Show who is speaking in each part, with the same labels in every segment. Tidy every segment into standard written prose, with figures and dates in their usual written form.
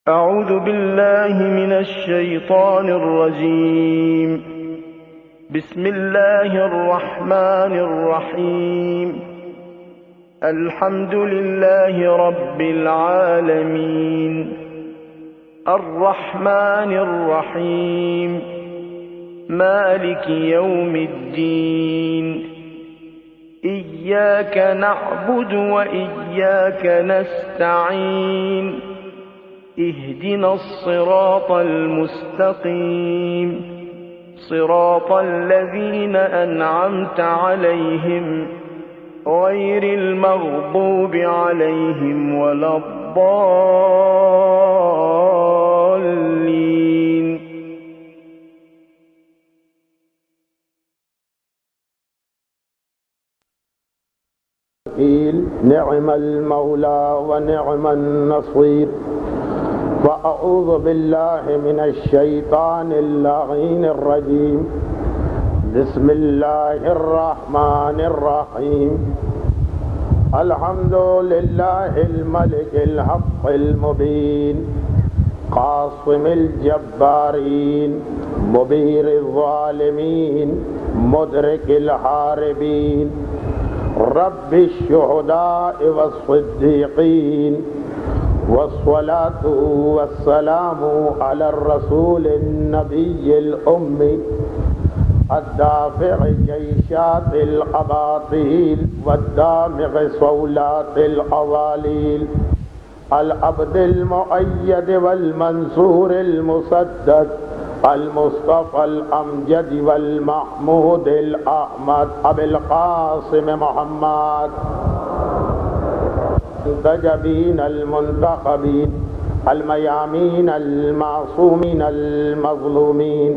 Speaker 1: أعوذ بالله من الشيطان الرجيم. بسم الله الرحمن الرحيم. الحمد لله رب العالمين الرحمن الرحيم مالك يوم الدين إياك نعبد وإياك نستعين اهدنا الصراط المستقيم صراط الذين أنعمت عليهم غير المغضوب عليهم ولا الضالين.
Speaker 2: نعم المولى ونعم النصير. وأعوذ بالله من الشيطان اللعين الرجيم. بسم الله الرحمن الرحيم. الحمد لله الملك الحق المبين قاصم الجبارين مبير الظالمين مدرك الحاربين رب الشهداء والصديقين والصلاة والسلام على الرسول النبي الأمي الدافع جيشات الأباطيل والدامغ صولات الأضاليل العبد المؤيد والمنصور المسدد المصطفى الأمجد والمحمود الأحمد أبي القاسم محمد المنتجبين المنتخبين الميامين المعصومين المظلومين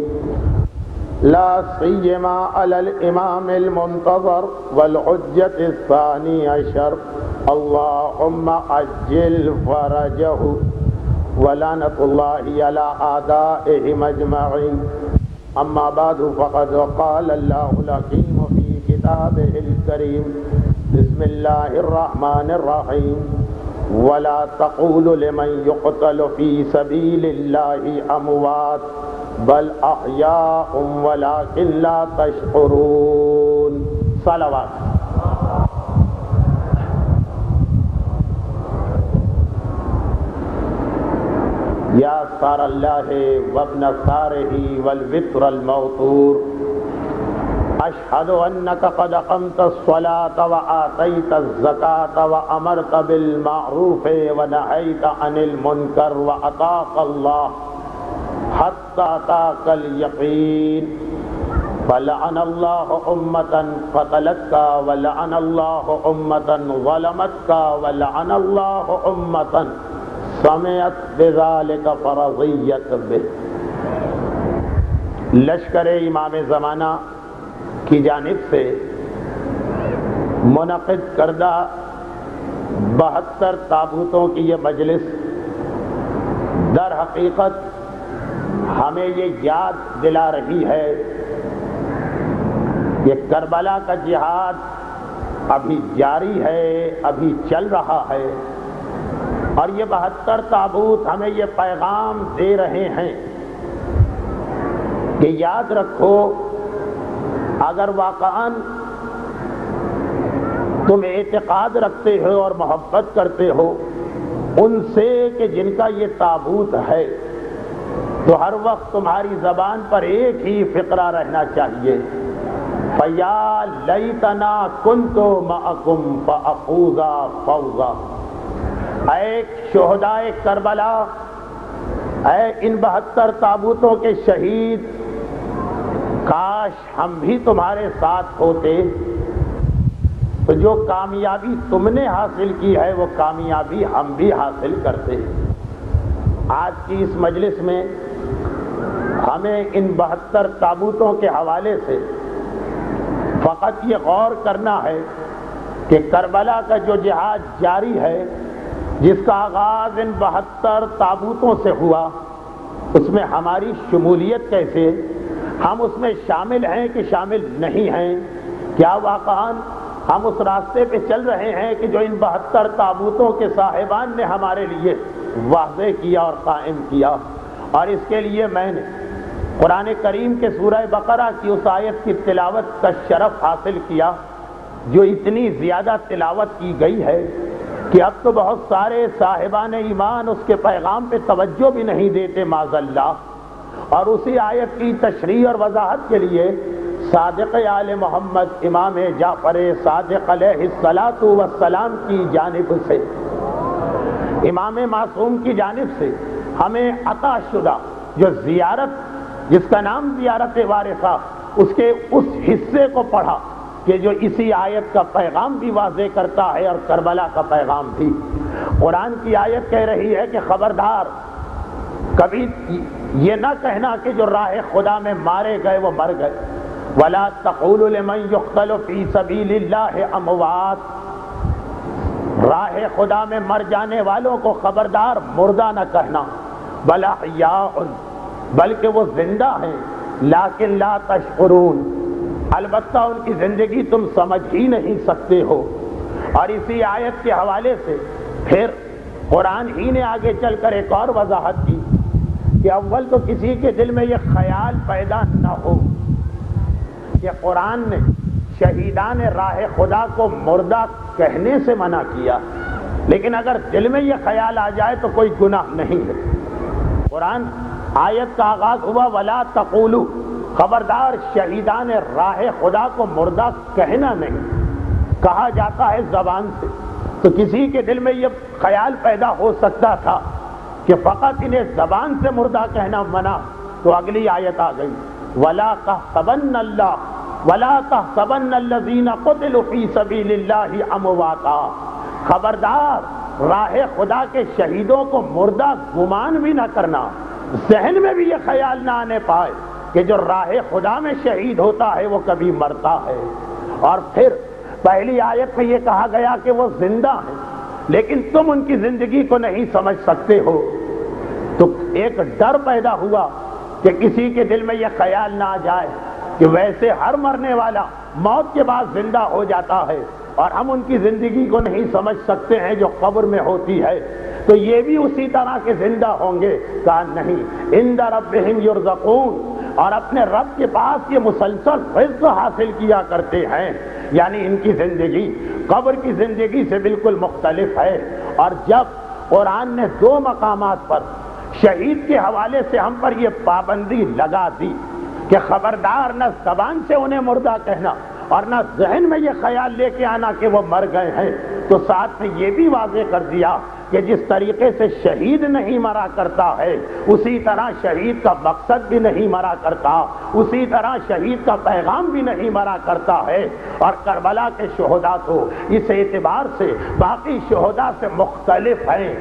Speaker 2: لا سيما على الإمام المنتظر والحجة الثاني عشر اللهم عجل فرجه ولعنة الله على أعدائهم أجمعين. أما بعد فقد قال الله الحكيم في كتابه الكريم بسم الله الرحمن الرحيم ولا تقولوا لمن يقتل في سبيل الله أموات بل أحياء ولكن لا تشعرون. صلوات. یا سار اللہ وابن سارہ والوتر الموتور اشہد انک قد اقمت الصلاة وآتیت الزکاة وامرت بالمعروف ونہیت عن المنکر واتاک اللہ حتی اتاک الیقین فلعن اللہ امتا قتلتک ولعن اللہ امتا ظلمتک ولعن اللہ امتا سمعت بذالک فرضیت بہ. لشکر امام زمانہ کی جانب سے منعقد کردہ 72 تابوتوں کی یہ مجلس در حقیقت ہمیں یہ یاد دلا رہی ہے کہ کربلا کا جہاد ابھی جاری ہے، ابھی چل رہا ہے، اور یہ 72 تابوت ہمیں یہ پیغام دے رہے ہیں کہ یاد رکھو اگر واقعاً تم اعتقاد رکھتے ہو اور محبت کرتے ہو ان سے کہ جن کا یہ تابوت ہے، تو ہر وقت تمہاری زبان پر ایک ہی فقرہ رہنا چاہیے، فَيَا لَيْتَنَا كُنْتُ مَعَكُمْ فَأَفُوزَ فَوْزًا. اے شہدائے کربلا، اے ان 72 تابوتوں کے شہید، کاش ہم بھی تمہارے ساتھ ہوتے تو جو کامیابی تم نے حاصل کی ہے وہ کامیابی ہم بھی حاصل کرتے. آج کی اس مجلس میں ہمیں ان 72 تابوتوں کے حوالے سے فقط یہ غور کرنا ہے کہ کربلا کا جو جہاد جاری ہے، جس کا آغاز ان 72 تابوتوں سے ہوا، اس میں ہماری شمولیت کیسے، ہم اس میں شامل ہیں کہ شامل نہیں ہیں، کیا واقعاً ہم اس راستے پہ چل رہے ہیں کہ جو ان 72 تابوتوں کے صاحبان نے ہمارے لیے واضح کیا اور قائم کیا، اور اس کے لیے میں نے قرآن کریم کے سورہ بقرہ کی اس آیت کی تلاوت کا شرف حاصل کیا جو اتنی زیادہ تلاوت کی گئی ہے کہ اب تو بہت سارے صاحبان ایمان اس کے پیغام پہ توجہ بھی نہیں دیتے معاذ اللہ۔ اور اسی آیت کی تشریح اور وضاحت کے لیے صادق آل محمد امام جعفر صادق علیہ الصلاۃ والسلام کی جانب سے، امام معصوم کی جانب سے ہمیں عطا شدہ جو زیارت، جس کا نام زیارت وارثہ، اس کے اس حصے کو پڑھا کہ جو اسی آیت کا پیغام بھی واضح کرتا ہے اور کربلا کا پیغام بھی۔ قرآن کی آیت کہہ رہی ہے کہ خبردار، کبھی یہ نہ کہنا کہ جو راہ خدا میں مارے گئے وہ مر گئے، وَلَا تَقُولُوا لِمَن يُقْتَلُ فِي سَبِيلِ اللَّهِ أَمْوَاتٌ، راہ خدا میں مر جانے والوں کو خبردار مردہ نہ کہنا، بَلْ أَحْيَاءٌ، بلکہ وہ زندہ ہیں، لیکن لا تشعرون، البتہ ان کی زندگی تم سمجھ ہی نہیں سکتے ہو۔ اور اسی آیت کے حوالے سے پھر قرآن ہی نے آگے چل کر ایک اور وضاحت کی کہ اول تو کسی کے دل میں یہ خیال پیدا نہ ہو کہ قرآن نے شہیدان راہ خدا کو مردہ کہنے سے منع کیا، لیکن اگر دل میں یہ خیال آ جائے تو کوئی گناہ نہیں ہے۔ قرآن آیت کا آغاز ہوا وَلَا تَقُولُوا، خبردار شہیدان راہ خدا کو مردہ کہنا نہیں، کہا جاتا ہے زبان سے، تو کسی کے دل میں یہ خیال پیدا ہو سکتا تھا کہ فقط انہیں زبان سے مردہ کہنا منع، تو اگلی آیت آ گئی وَلَا تَحْسَبَنَّ اللَّهَ وَلَا تَحْسَبَنَّ الَّذِينَ قُتِلُوا فِي سَبِيلِ اللَّهِ أَمْوَاتًا، خبردار راہ خدا کے شہیدوں کو مردہ گمان بھی نہ کرنا، ذہن میں بھی یہ خیال نہ آنے پائے کہ جو راہ خدا میں شہید ہوتا ہے وہ کبھی مرتا ہے۔ اور پھر پہلی آیت میں یہ کہا گیا کہ وہ زندہ ہیں، لیکن تم ان کی زندگی کو نہیں سمجھ سکتے ہو، تو ایک ڈر پیدا ہوا کہ کسی کے دل میں یہ خیال نہ آ جائے کہ ویسے ہر مرنے والا موت کے بعد زندہ ہو جاتا ہے اور ہم ان کی زندگی کو نہیں سمجھ سکتے ہیں جو قبر میں ہوتی ہے، تو یہ بھی اسی طرح کے زندہ ہوں گے۔ کہا نہیں، عند ربہم یرزقون، اور اپنے رب کے پاس یہ مسلسل رزق حاصل کیا کرتے ہیں، یعنی ان کی زندگی قبر کی زندگی سے بالکل مختلف ہے۔ اور جب قرآن نے دو مقامات پر شہید کے حوالے سے ہم پر یہ پابندی لگا دی کہ خبردار نہ زبان سے انہیں مردہ کہنا اور نہ ذہن میں یہ خیال لے کے آنا کہ وہ مر گئے ہیں، تو ساتھ میں یہ بھی واضح کر دیا کہ جس طریقے سے شہید نہیں مرا کرتا ہے اسی طرح شہید کا مقصد بھی نہیں مرا کرتا، اسی طرح شہید کا پیغام بھی نہیں مرا کرتا ہے۔ اور کربلا کے شہداء تو اس اعتبار سے باقی شہداء سے مختلف ہیں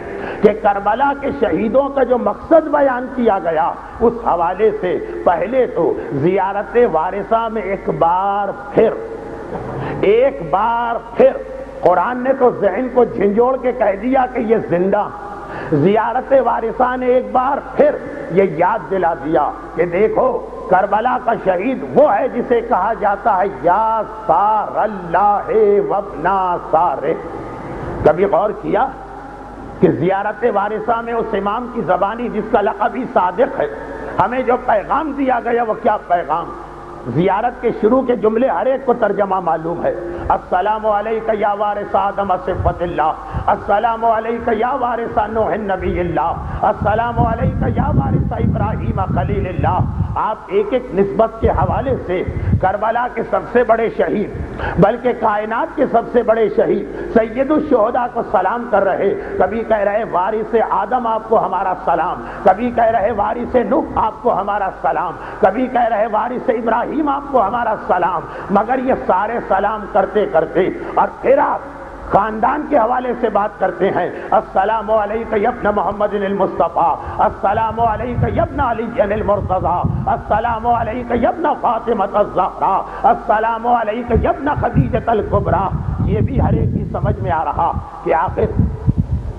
Speaker 2: کہ کربلا کے شہیدوں کا جو مقصد بیان کیا گیا اس حوالے سے پہلے تو زیارت وارثہ میں ایک بار پھر قرآن نے تو ذہن کو جھنجھوڑ کے کہہ دیا کہ یہ زندہ، زیارت وارثہ نے ایک بار پھر یہ یاد دلا دیا کہ دیکھو کربلا کا شہید وہ ہے جسے کہا جاتا ہے یا سار اللہ وابنا سارے۔ کبھی غور کیا کہ زیارت وارثہ میں اس امام کی زبانی جس کا لقب ہی صادق ہے، ہمیں جو پیغام دیا گیا وہ کیا پیغام؟ زیارت کے شروع کے جملے ہر ایک کو ترجمہ معلوم ہے، السلام علیک یا وارث آدم صفت اللہ، السلام علیک یا وارث نوح نبی اللہ، السلام علیک یا وارث ابراہیم خلیل اللہ۔ آپ ایک ایک نسبت کے حوالے سے کربلا کے سب سے بڑے شہید بلکہ کائنات کے سب سے بڑے شہید سید الشہداء کو سلام کر رہے، کبھی کہہ رہے وارث آدم آپ کو ہمارا سلام، کبھی کہہ رہے وارث نوح آپ کو ہمارا سلام، کبھی کہہ رہے وارث ابراہیم آپ کو ہمارا سلام، مگر یہ سارے سلام کرتے کرتے اور پھر آپ خاندان کے حوالے سے بات کرتے ہیں، السلام علیک یا ابن محمد المصطفیٰ، السلام علیک یا ابن علی المرتضیٰ، السلام علیک یا ابن فاطمہ الزہرا، السلام علیک یا ابن خدیجہ الکبریٰ۔ یہ بھی ہر ایک کی سمجھ میں آ رہا کہ آخر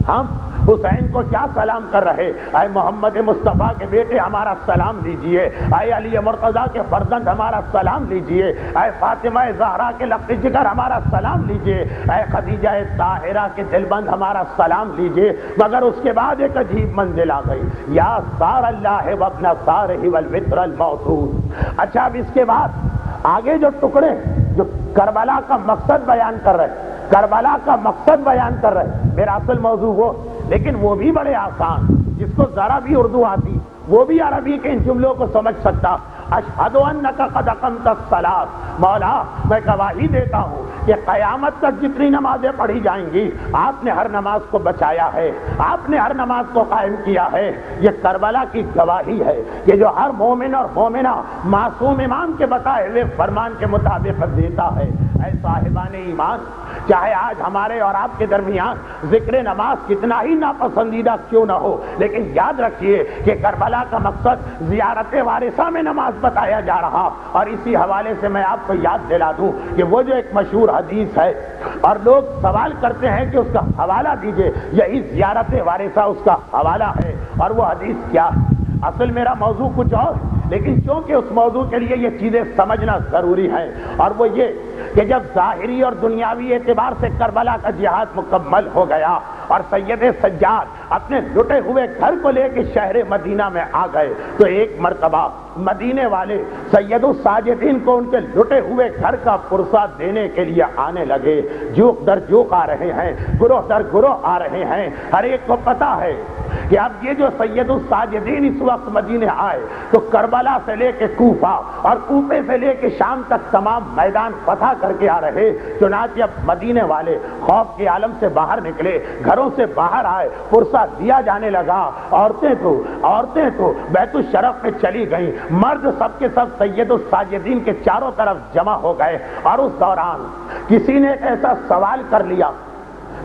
Speaker 2: ہم حسین کو کیا سلام کر رہے؟ اے محمد مصطفیٰ کے بیٹے ہمارا سلام لیجئے، اے علی مرتضیٰ کے فرزند ہمارا سلام لیجئے، اے فاطمہ زہرا کے لقب جگر ہمارا سلام لیجئے، اے خدیجہ طاہرہ کے دلبند ہمارا سلام لیجئے۔ مگر اس کے بعد ایک عجیب منزل آ گئی، یا سار اللہ وابن سارہ والوتر الموصود۔ اچھا اب اس کے بعد آگے جو ٹکڑے جو کربلا کا مقصد بیان کر رہے، کربلا کا مقصد بیان کر رہے، میرا اصل موضوع وہ، لیکن وہ بھی بڑے آسان، جس کو ذرا بھی اردو آتی وہ بھی عربی کے ان جملوں کو سمجھ سکتا۔ اشہد انک قد اقمت الصلاۃ، مولا میں گواہی دیتا ہوں کہ قیامت تک جتنی نمازیں پڑھی جائیں گی آپ نے ہر نماز کو بچایا ہے، آپ نے ہر نماز کو قائم کیا ہے۔ یہ کربلا کی گواہی ہے کہ جو ہر مومن اور مومنہ معصوم امام کے بتائے ہوئے فرمان کے مطابق دیتا ہے۔ اے صاحبان ایمان، چاہے آج ہمارے اور آپ کے درمیان ذکر نماز کتنا ہی ناپسندیدہ کیوں نہ ہو، لیکن یاد رکھیے کہ کربلا کا مقصد زیارت وارثہ میں نماز بتایا جا رہا۔ اور اسی حوالے سے میں آپ کو یاد دلا دوں کہ وہ جو ایک مشہور حدیث ہے اور لوگ سوال کرتے ہیں کہ اس کا حوالہ دیجئے، یہی زیارت وارثہ اس کا حوالہ ہے۔ اور وہ حدیث کیا ہے؟ اصل میرا موضوع کچھ اور، لیکن چونکہ اس موضوع کے لیے یہ چیزیں سمجھنا ضروری ہے، اور وہ یہ کہ جب ظاہری اور دنیاوی اعتبار سے کربلا کا جہاد مکمل ہو گیا اور سید سجاد اپنے لٹے ہوئے گھر کو لے کے شہر مدینہ میں آ گئے، تو ایک مرتبہ مدینے والے سید الساجدین کو ان کے لٹے ہوئے گھر کا پرسہ دینے کے لیے آنے لگے۔ جوک در جوک آ رہے ہیں، گروہ در گروہ آ رہے ہیں۔ ہر ایک کو پتا ہے کہ اب یہ جو سید الساجدین اس وقت مدینے آئے تو کربلا سے لے کے کوفہ اور کوفے سے لے کے شام تک تمام میدان فتح کر کے آ رہے۔ چنانچہ اب مدینے والے خوف کے عالم سے باہر نکلے، گھروں سے باہر آئے، پرسہ دیا جانے لگا۔ عورتیں تو بیت الشرف میں چلی گئیں، مرد سب کے سب سید الساجدین کے چاروں طرف جمع ہو گئے۔ اور اس دوران کسی نے ایک ایسا سوال کر لیا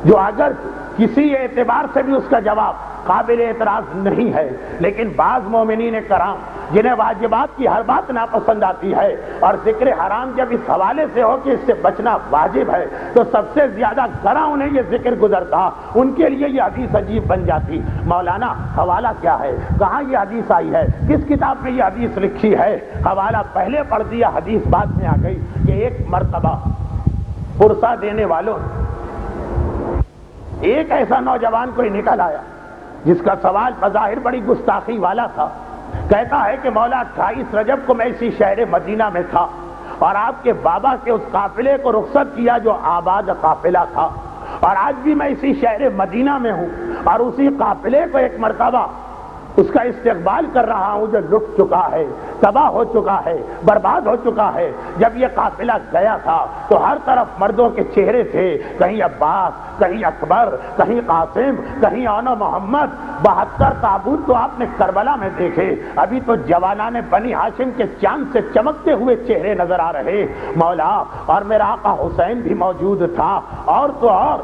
Speaker 2: جو اگر کسی اعتبار سے بھی اس کا جواب قابل اعتراض نہیں ہے، لیکن بعض مومنین کرام جنہیں واجبات کی ہر بات ناپسند آتی ہے اور ذکر حرام جب اس حوالے سے ہو کہ اس سے بچنا واجب ہے تو سب سے زیادہ گراں انہیں یہ ذکر گزرتا، ان کے لیے یہ حدیث عجیب بن جاتی۔ مولانا حوالہ کیا ہے؟ کہاں یہ حدیث آئی ہے؟ کس کتاب میں یہ حدیث لکھی ہے؟ حوالہ پہلے پڑھ دیا، حدیث بعد میں آ گئی کہ ایک مرتبہ پرسہ دینے والوں ایک ایسا نوجوان کوئی نکل آیا جس کا سوال بظاہر بڑی گستاخی والا تھا۔ کہتا ہے کہ مولا 28 رجب کو میں اسی شہر مدینہ میں تھا اور آپ کے بابا کے اس قافلے کو رخصت کیا جو آباد قافلہ تھا، اور آج بھی میں اسی شہر مدینہ میں ہوں اور اسی قافلے کو ایک مرتبہ اس کا استقبال کر رہا ہوں جو لٹ چکا ہے، تباہ ہو چکا ہے، برباد ہو چکا ہے۔ جب یہ قافلہ گیا تھا تو ہر طرف مردوں کے چہرے تھے، کہیں عباس، کہیں اکبر، کہیں قاسم، کہیں اون محمد۔ 72 تابوت تو آپ نے کربلا میں دیکھے، ابھی تو جوانان بنی ہاشم کے چاند سے چمکتے ہوئے چہرے نظر آ رہے مولا، اور میرا آقا حسین بھی موجود تھا۔ اور تو اور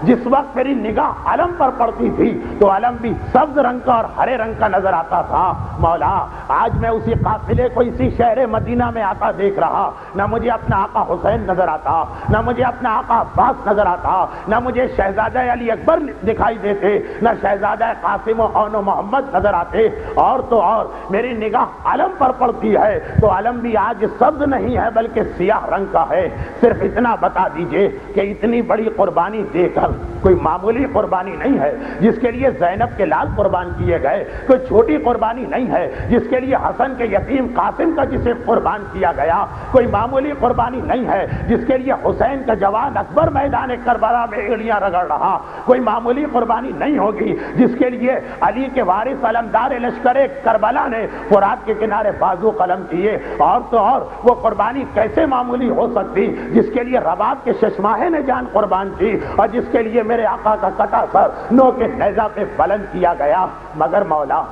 Speaker 2: جس وقت میری نگاہ علم پر پڑتی تھی تو علم بھی سبز رنگ کا اور ہرے رنگ کا نظر آتا تھا مولا۔ آج میں اسی قافلے کو اسی شہر مدینہ میں آتا دیکھ رہا، نہ مجھے اپنا آقا حسین نظر آتا، نہ مجھے اپنا آقا عباس نظر آتا، نہ مجھے شہزادہ علی اکبر دکھائی دیتے، نہ شہزادہ قاسم و اون و محمد نظر آتے۔ اور تو اور میری نگاہ علم پر پڑتی ہے تو علم بھی آج سبز نہیں ہے بلکہ سیاہ رنگ کا ہے۔ صرف اتنا بتا دیجئے کہ اتنی بڑی قربانی دے کر کوئی معمولی قربانی نہیں ہے جس کے لیے زینب کے لال قربان کیے گئے، کوئی چھوٹی قربانی نہیں ہے جس کے لیے حسن کے یتیم قاسم کا جسے قربان کیا گیا، کوئی معمولی قربانی نہیں ہے جس کے لیے حسین کا جوان اکبر میدان کربلا میں ایڑیاں رگڑ رہا، کوئی معمولی قربانی نہیں ہوگی جس کے لیے علی کے وارث علمدار لشکر کربلا نے فرات کے کنارے بازو قلم کیے۔ اور تو اور وہ قربانی کیسے معمولی ہو سکتی جس کے لیے رباط کے ششماہے نے جان قربان کی اور جس کے لیے میرے آقا کا کٹا سر نو کے نیزہ پہ بلند کیا گیا۔ مگر مولا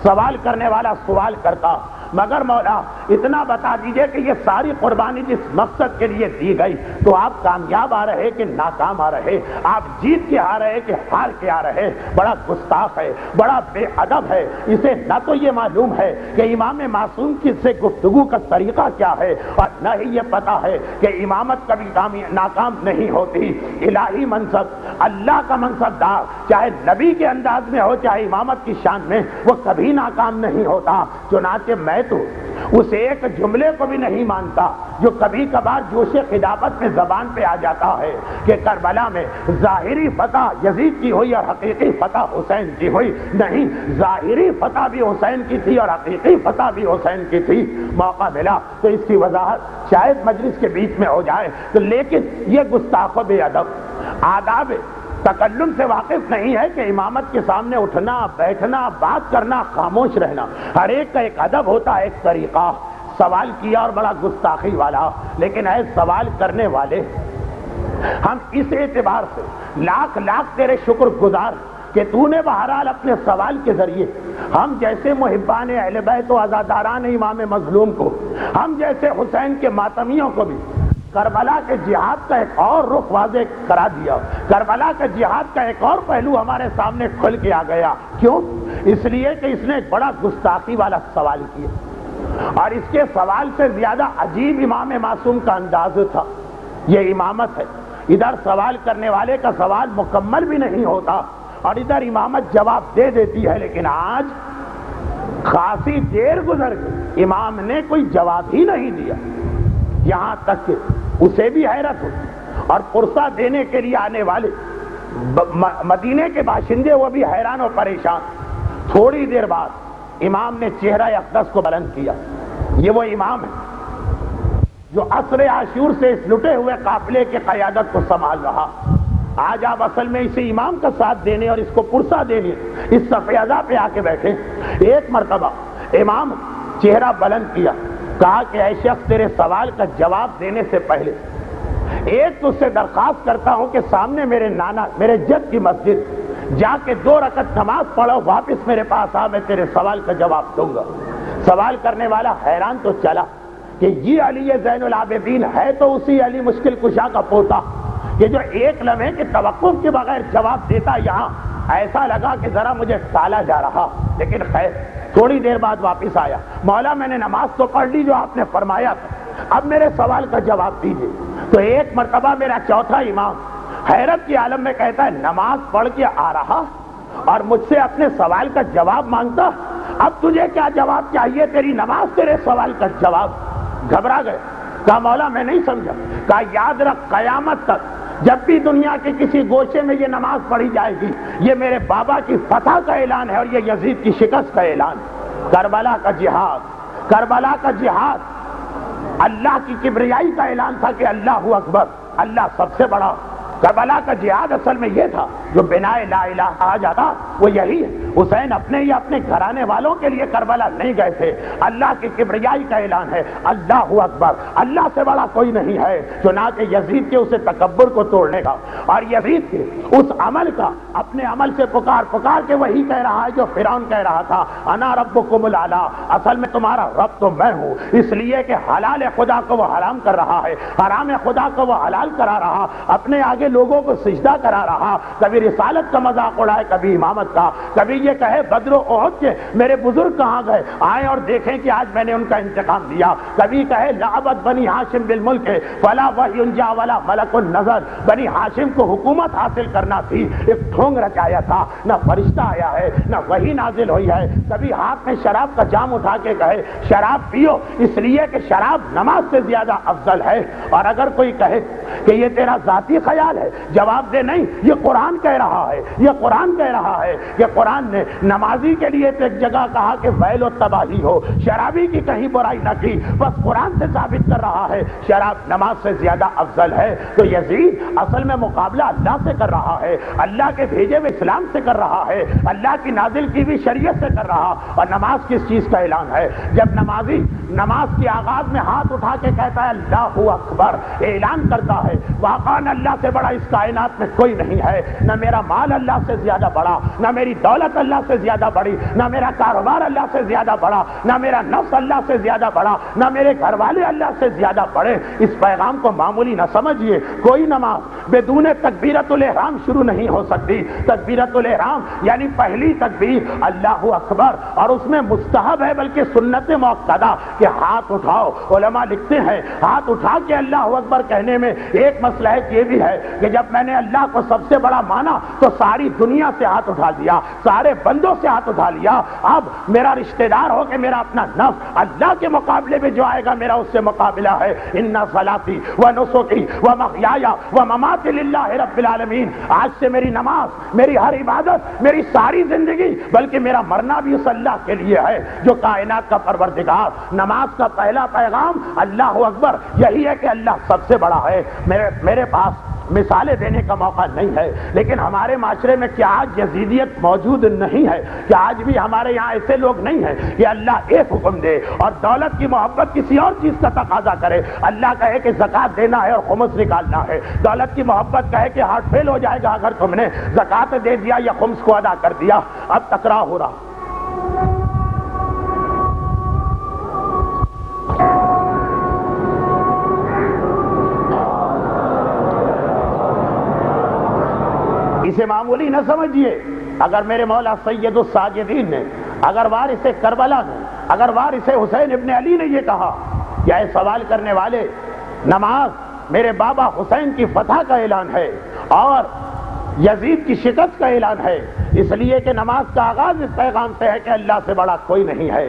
Speaker 2: سوال کرنے والا سوال کرتا، مگر مولا اتنا بتا دیجئے کہ یہ ساری قربانی جس مقصد کے لیے دی گئی تو آپ کامیاب آ رہے کہ ناکام آ رہے، آپ جیت کے آ رہے کہ ہار کے آ رہے؟ بڑا گستاخ ہے، بڑا بے ادب ہے، اسے نہ تو یہ معلوم ہے کہ امام معصوم کی سے گفتگو کا طریقہ کیا ہے، اور نہ ہی یہ پتا ہے کہ امامت کبھی ناکام نہیں ہوتی۔ الہی منصب، اللہ کا منصب دار، چاہے نبی کے انداز میں ہو چاہے امامت کی شان میں، وہ کبھی ناکام نہیں ہوتا۔ چنانچہ میں تو اس ایک جملے کو بھی نہیں مانتا جو کبھی کبھار جوش خلافت میں زبان پہ آ جاتا ہے کہ کربلا میں ظاہری فتح یزید کی ہوئی اور حقیقی فتح حسین کی ہوئی۔ نہیں، ظاہری فتح بھی حسین کی تھی اور حقیقی فتح بھی حسین کی تھی۔ موقع ملا تو اس کی وضاحت شاید مجلس کے بیچ میں ہو جائے تو، لیکن یہ گستاخ و بے ادب آداب تکلم سے واقف نہیں ہے کہ امامت کے سامنے اٹھنا، بیٹھنا، بات کرنا، خاموش رہنا، ہر ایک کا ایک ادب ہوتا ہے، ایک طریقہ۔ سوال کیا اور بڑا گستاخی والا، لیکن اے سوال کرنے والے، ہم اس اعتبار سے لاکھ لاکھ تیرے شکر گزار کہ تو نے بہرحال اپنے سوال کے ذریعے ہم جیسے محبان اہل بیت و عزاداران امام مظلوم کو، ہم جیسے حسین کے ماتمیوں کو بھی کربلا کے جہاد کا ایک اور رخ واضح کرا دیا۔ کربلا کے جہاد کا ایک اور پہلو ہمارے سامنے کھل کے آ گیا۔ کیوں؟ اس لیے کہ اس نے ایک بڑا گستاخی والا سوال کیا، اور اس کے سوال سے زیادہ عجیب امام معصوم کا انداز تھا۔ یہ امامت ہے، ادھر سوال کرنے والے کا سوال مکمل بھی نہیں ہوتا اور ادھر امامت جواب دے دیتی ہے، لیکن آج خاصی دیر گزر گئی، امام نے کوئی جواب ہی نہیں دیا، یہاں تک کہ اسے بھی حیرت ہوئی اور پرسہ دینے کے لیے آنے والے مدینے کے باشندے وہ بھی حیران و پریشان۔ تھوڑی دیر بعد امام نے چہرہ اقدس کو بلند کیا۔ یہ وہ امام ہے جو عصر عاشور سے اس لٹے ہوئے قافلے کے قیادت کو سنبھال رہا۔ آج آپ اصل میں اسے امام کا ساتھ دینے اور اس کو پرسہ دینے اس صفحہ ازا پہ آ کے بیٹھے۔ ایک مرتبہ امام چہرہ بلند کیا، کہا کہ اے شخص، تیرے سوال کا جواب دینے سے پہلے ایک تو سے درخواست کرتا ہوں کہ سامنے میرے نانا، میرے جد کی مسجد جا کے 2 رکعت نماز پڑھو، واپس میرے پاس آ، میں تیرے سوال کا جواب دوں گا۔ سوال کرنے والا حیران تو چلا کہ یہ علی زین العابدین ہے تو اسی علی مشکل کشا کا پوتا کہ جو ایک لمحے کے توقف کے بغیر جواب دیتا۔ یہاں ایسا لگا کہ ذرا مجھے ٹالا جا رہا، لیکن خیر تھوڑی دیر بعد واپس آیا۔ مولا، میں نے نماز تو پڑھ لی جو آپ نے فرمایا تھا، اب میرے سوال کا جواب دیجیے۔ تو ایک مرتبہ میرا چوتھا امام حیرت کی عالم میں کہتا ہے، نماز پڑھ کے آ رہا اور مجھ سے اپنے سوال کا جواب مانگتا، اب تجھے کیا جواب چاہیے؟ تیری نماز تیرے سوال کا جواب۔ گھبرا گئے، کہا مولا میں نہیں سمجھا۔ کہا یاد رکھ، قیامت تک جب بھی دنیا کے کسی گوشے میں یہ نماز پڑھی جائے گی، یہ میرے بابا کی فتح کا اعلان ہے اور یہ یزید کی شکست کا اعلان۔ کربلا کا جہاد، کربلا کا جہاد اللہ کی کبریائی کا اعلان تھا کہ اللہ اکبر، اللہ سب سے بڑا۔ کربلا کا جہاد اصل میں یہ تھا جو بنا لا الہ کہا جاتا، وہ یہی ہے۔ حسین اپنے یا اپنے گھرانے والوں کے لیے کربلا نہیں گئے تھے، اللہ کی کبریائی کا اعلان ہے، اللہ اکبر، اللہ سے بڑا کوئی نہیں ہے۔ چنانچہ یزید کے اسے تکبر کو توڑنے کا اور یزید کے اس عمل کا اپنے عمل سے پکار پکار کے وہی کہہ رہا ہے جو فرعون کہہ رہا تھا، انا ربکم الاعلی، اصل میں تمہارا رب تو میں ہوں، اس لیے کہ حلال خدا کو وہ حرام کر رہا ہے، حرام خدا کو وہ حلال کرا رہا، اپنے آگے لوگوں کو سجدہ کرا رہا، کبھی رسالت کا مذاق اڑائے، کبھی امامت کا، کبھی یہ کہے بدر و احد کے میرے بزرگ کہاں گئے، آئیں اور دیکھیں کہ آج میں نے ان کا انتقام دیا، کبھی کہے لعبت بنی ہاشم بالملک فلا وحی جا ولا ملک نظر، بنی ہاشم کو حکومت حاصل کرنا تھی، ایک ڈھونگ رچایا تھا، نہ فرشتہ آیا ہے نہ وحی نازل ہوئی ہے، کبھی ہاتھ میں شراب کا جام اٹھا کے کہے شراب پیو، اس لیے کہ شراب نماز سے زیادہ افضل ہے، اور اگر کوئی کہے کہ یہ تیرا ذاتی خیال ہے، جواب دے نہیں، یہ قرآن کہہ رہا ہے، یہ قرآن کہہ رہا ہے کہ قرآن نے نمازی کے لیے ایک جگہ کہا کہ ویل و تباہی ہو، شرابی کی کہیں برائی نہ کی، بس قرآن سے ثابت کر رہا ہے شراب نماز سے زیادہ افضل ہے۔ تو یزید اصل میں مقابلہ اللہ سے کر رہا ہے، اللہ کے بھیجے ہوئے اسلام سے کر رہا ہے، اللہ کی نازل کی ہوئی شریعت سے کر رہا، اور نماز کس چیز کا اعلان ہے؟ جب نمازی نماز کے آغاز میں ہاتھ اٹھا کے کہتا ہے اللہ اکبر، اعلان کرتا ہے واقعاً اللہ سے بڑا اس کائنات میں کوئی نہیں ہے، نہ میرا مال اللہ سے زیادہ بڑا، نہ میری دولت اللہ سے زیادہ بڑی، نہ میرا کاروبار اللہ سے زیادہ بڑا، نہ میرا نفس اللہ سے زیادہ بڑا، نہ میرے گھر والے اللہ سے زیادہ بڑے۔ اس پیغام کو معمولی نہ سمجھیے۔ کوئی نماز بدون تکبیرۃ الاحرام شروع نہیں ہو سکتی۔ تکبیرۃ الاحرام یعنی پہلی تکبیر اللہ اکبر، اور اس میں مستحب ہے بلکہ سنت مؤکدہ کہ ہاتھ اٹھاؤ۔ علماء لکھتے ہیں ہاتھ اٹھا کے اللہ اکبر کہنے میں ایک مسئلہ یہ بھی ہے کہ جب میں نے اللہ کو سب سے بڑا مانا تو ساری دنیا سے ہاتھ اٹھا دیا، سارے بندوں سے ہاتھ اٹھا لیا۔ اب میرا رشتہ دار ہو کہ میرا اپنا نفس اللہ کے مقابلے میں جو آئے گا میرا اس سے مقابلہ ہے۔ ان صلاتی و نسکی و محیای و مماتی للہ رب العالمین۔ آج سے میری نماز، میری ہر عبادت، میری ساری زندگی، بلکہ میرا مرنا بھی اس اللہ کے لیے ہے جو کائنات کا پروردگار۔ نماز کا پہلا پیغام اللہ اکبر یہی ہے کہ اللہ سب سے بڑا ہے۔ میرے پاس مثالیں دینے کا موقع نہیں ہے، لیکن ہمارے معاشرے میں کیا آج یزیدیت موجود نہیں ہے؟ کیا آج بھی ہمارے یہاں ایسے لوگ نہیں ہیں کہ اللہ ایک حکم دے اور دولت کی محبت کسی اور چیز کا تقاضا کرے؟ اللہ کہے کہ زکوٰۃ دینا ہے اور خمس نکالنا ہے، دولت کی محبت کہے کہ ہارٹ فیل ہو جائے گا اگر تم نے زکوٰۃ دے دیا یا خمس کو ادا کر دیا۔ اب ٹکراؤ ہو رہا۔ اسے معمولی نہ سمجھیے۔ اگر میرے مولا سید الساجدین نے، اگر وارث کربلا نے، اگر وارث حسین ابن علی نے یہ کہا، یا یہ سوال کرنے والے، نماز میرے بابا حسین کی فتح کا اعلان ہے اور یزید کی شکست کا اعلان ہے، اس لیے کہ نماز کا آغاز اس پیغام سے ہے کہ اللہ سے بڑا کوئی نہیں ہے،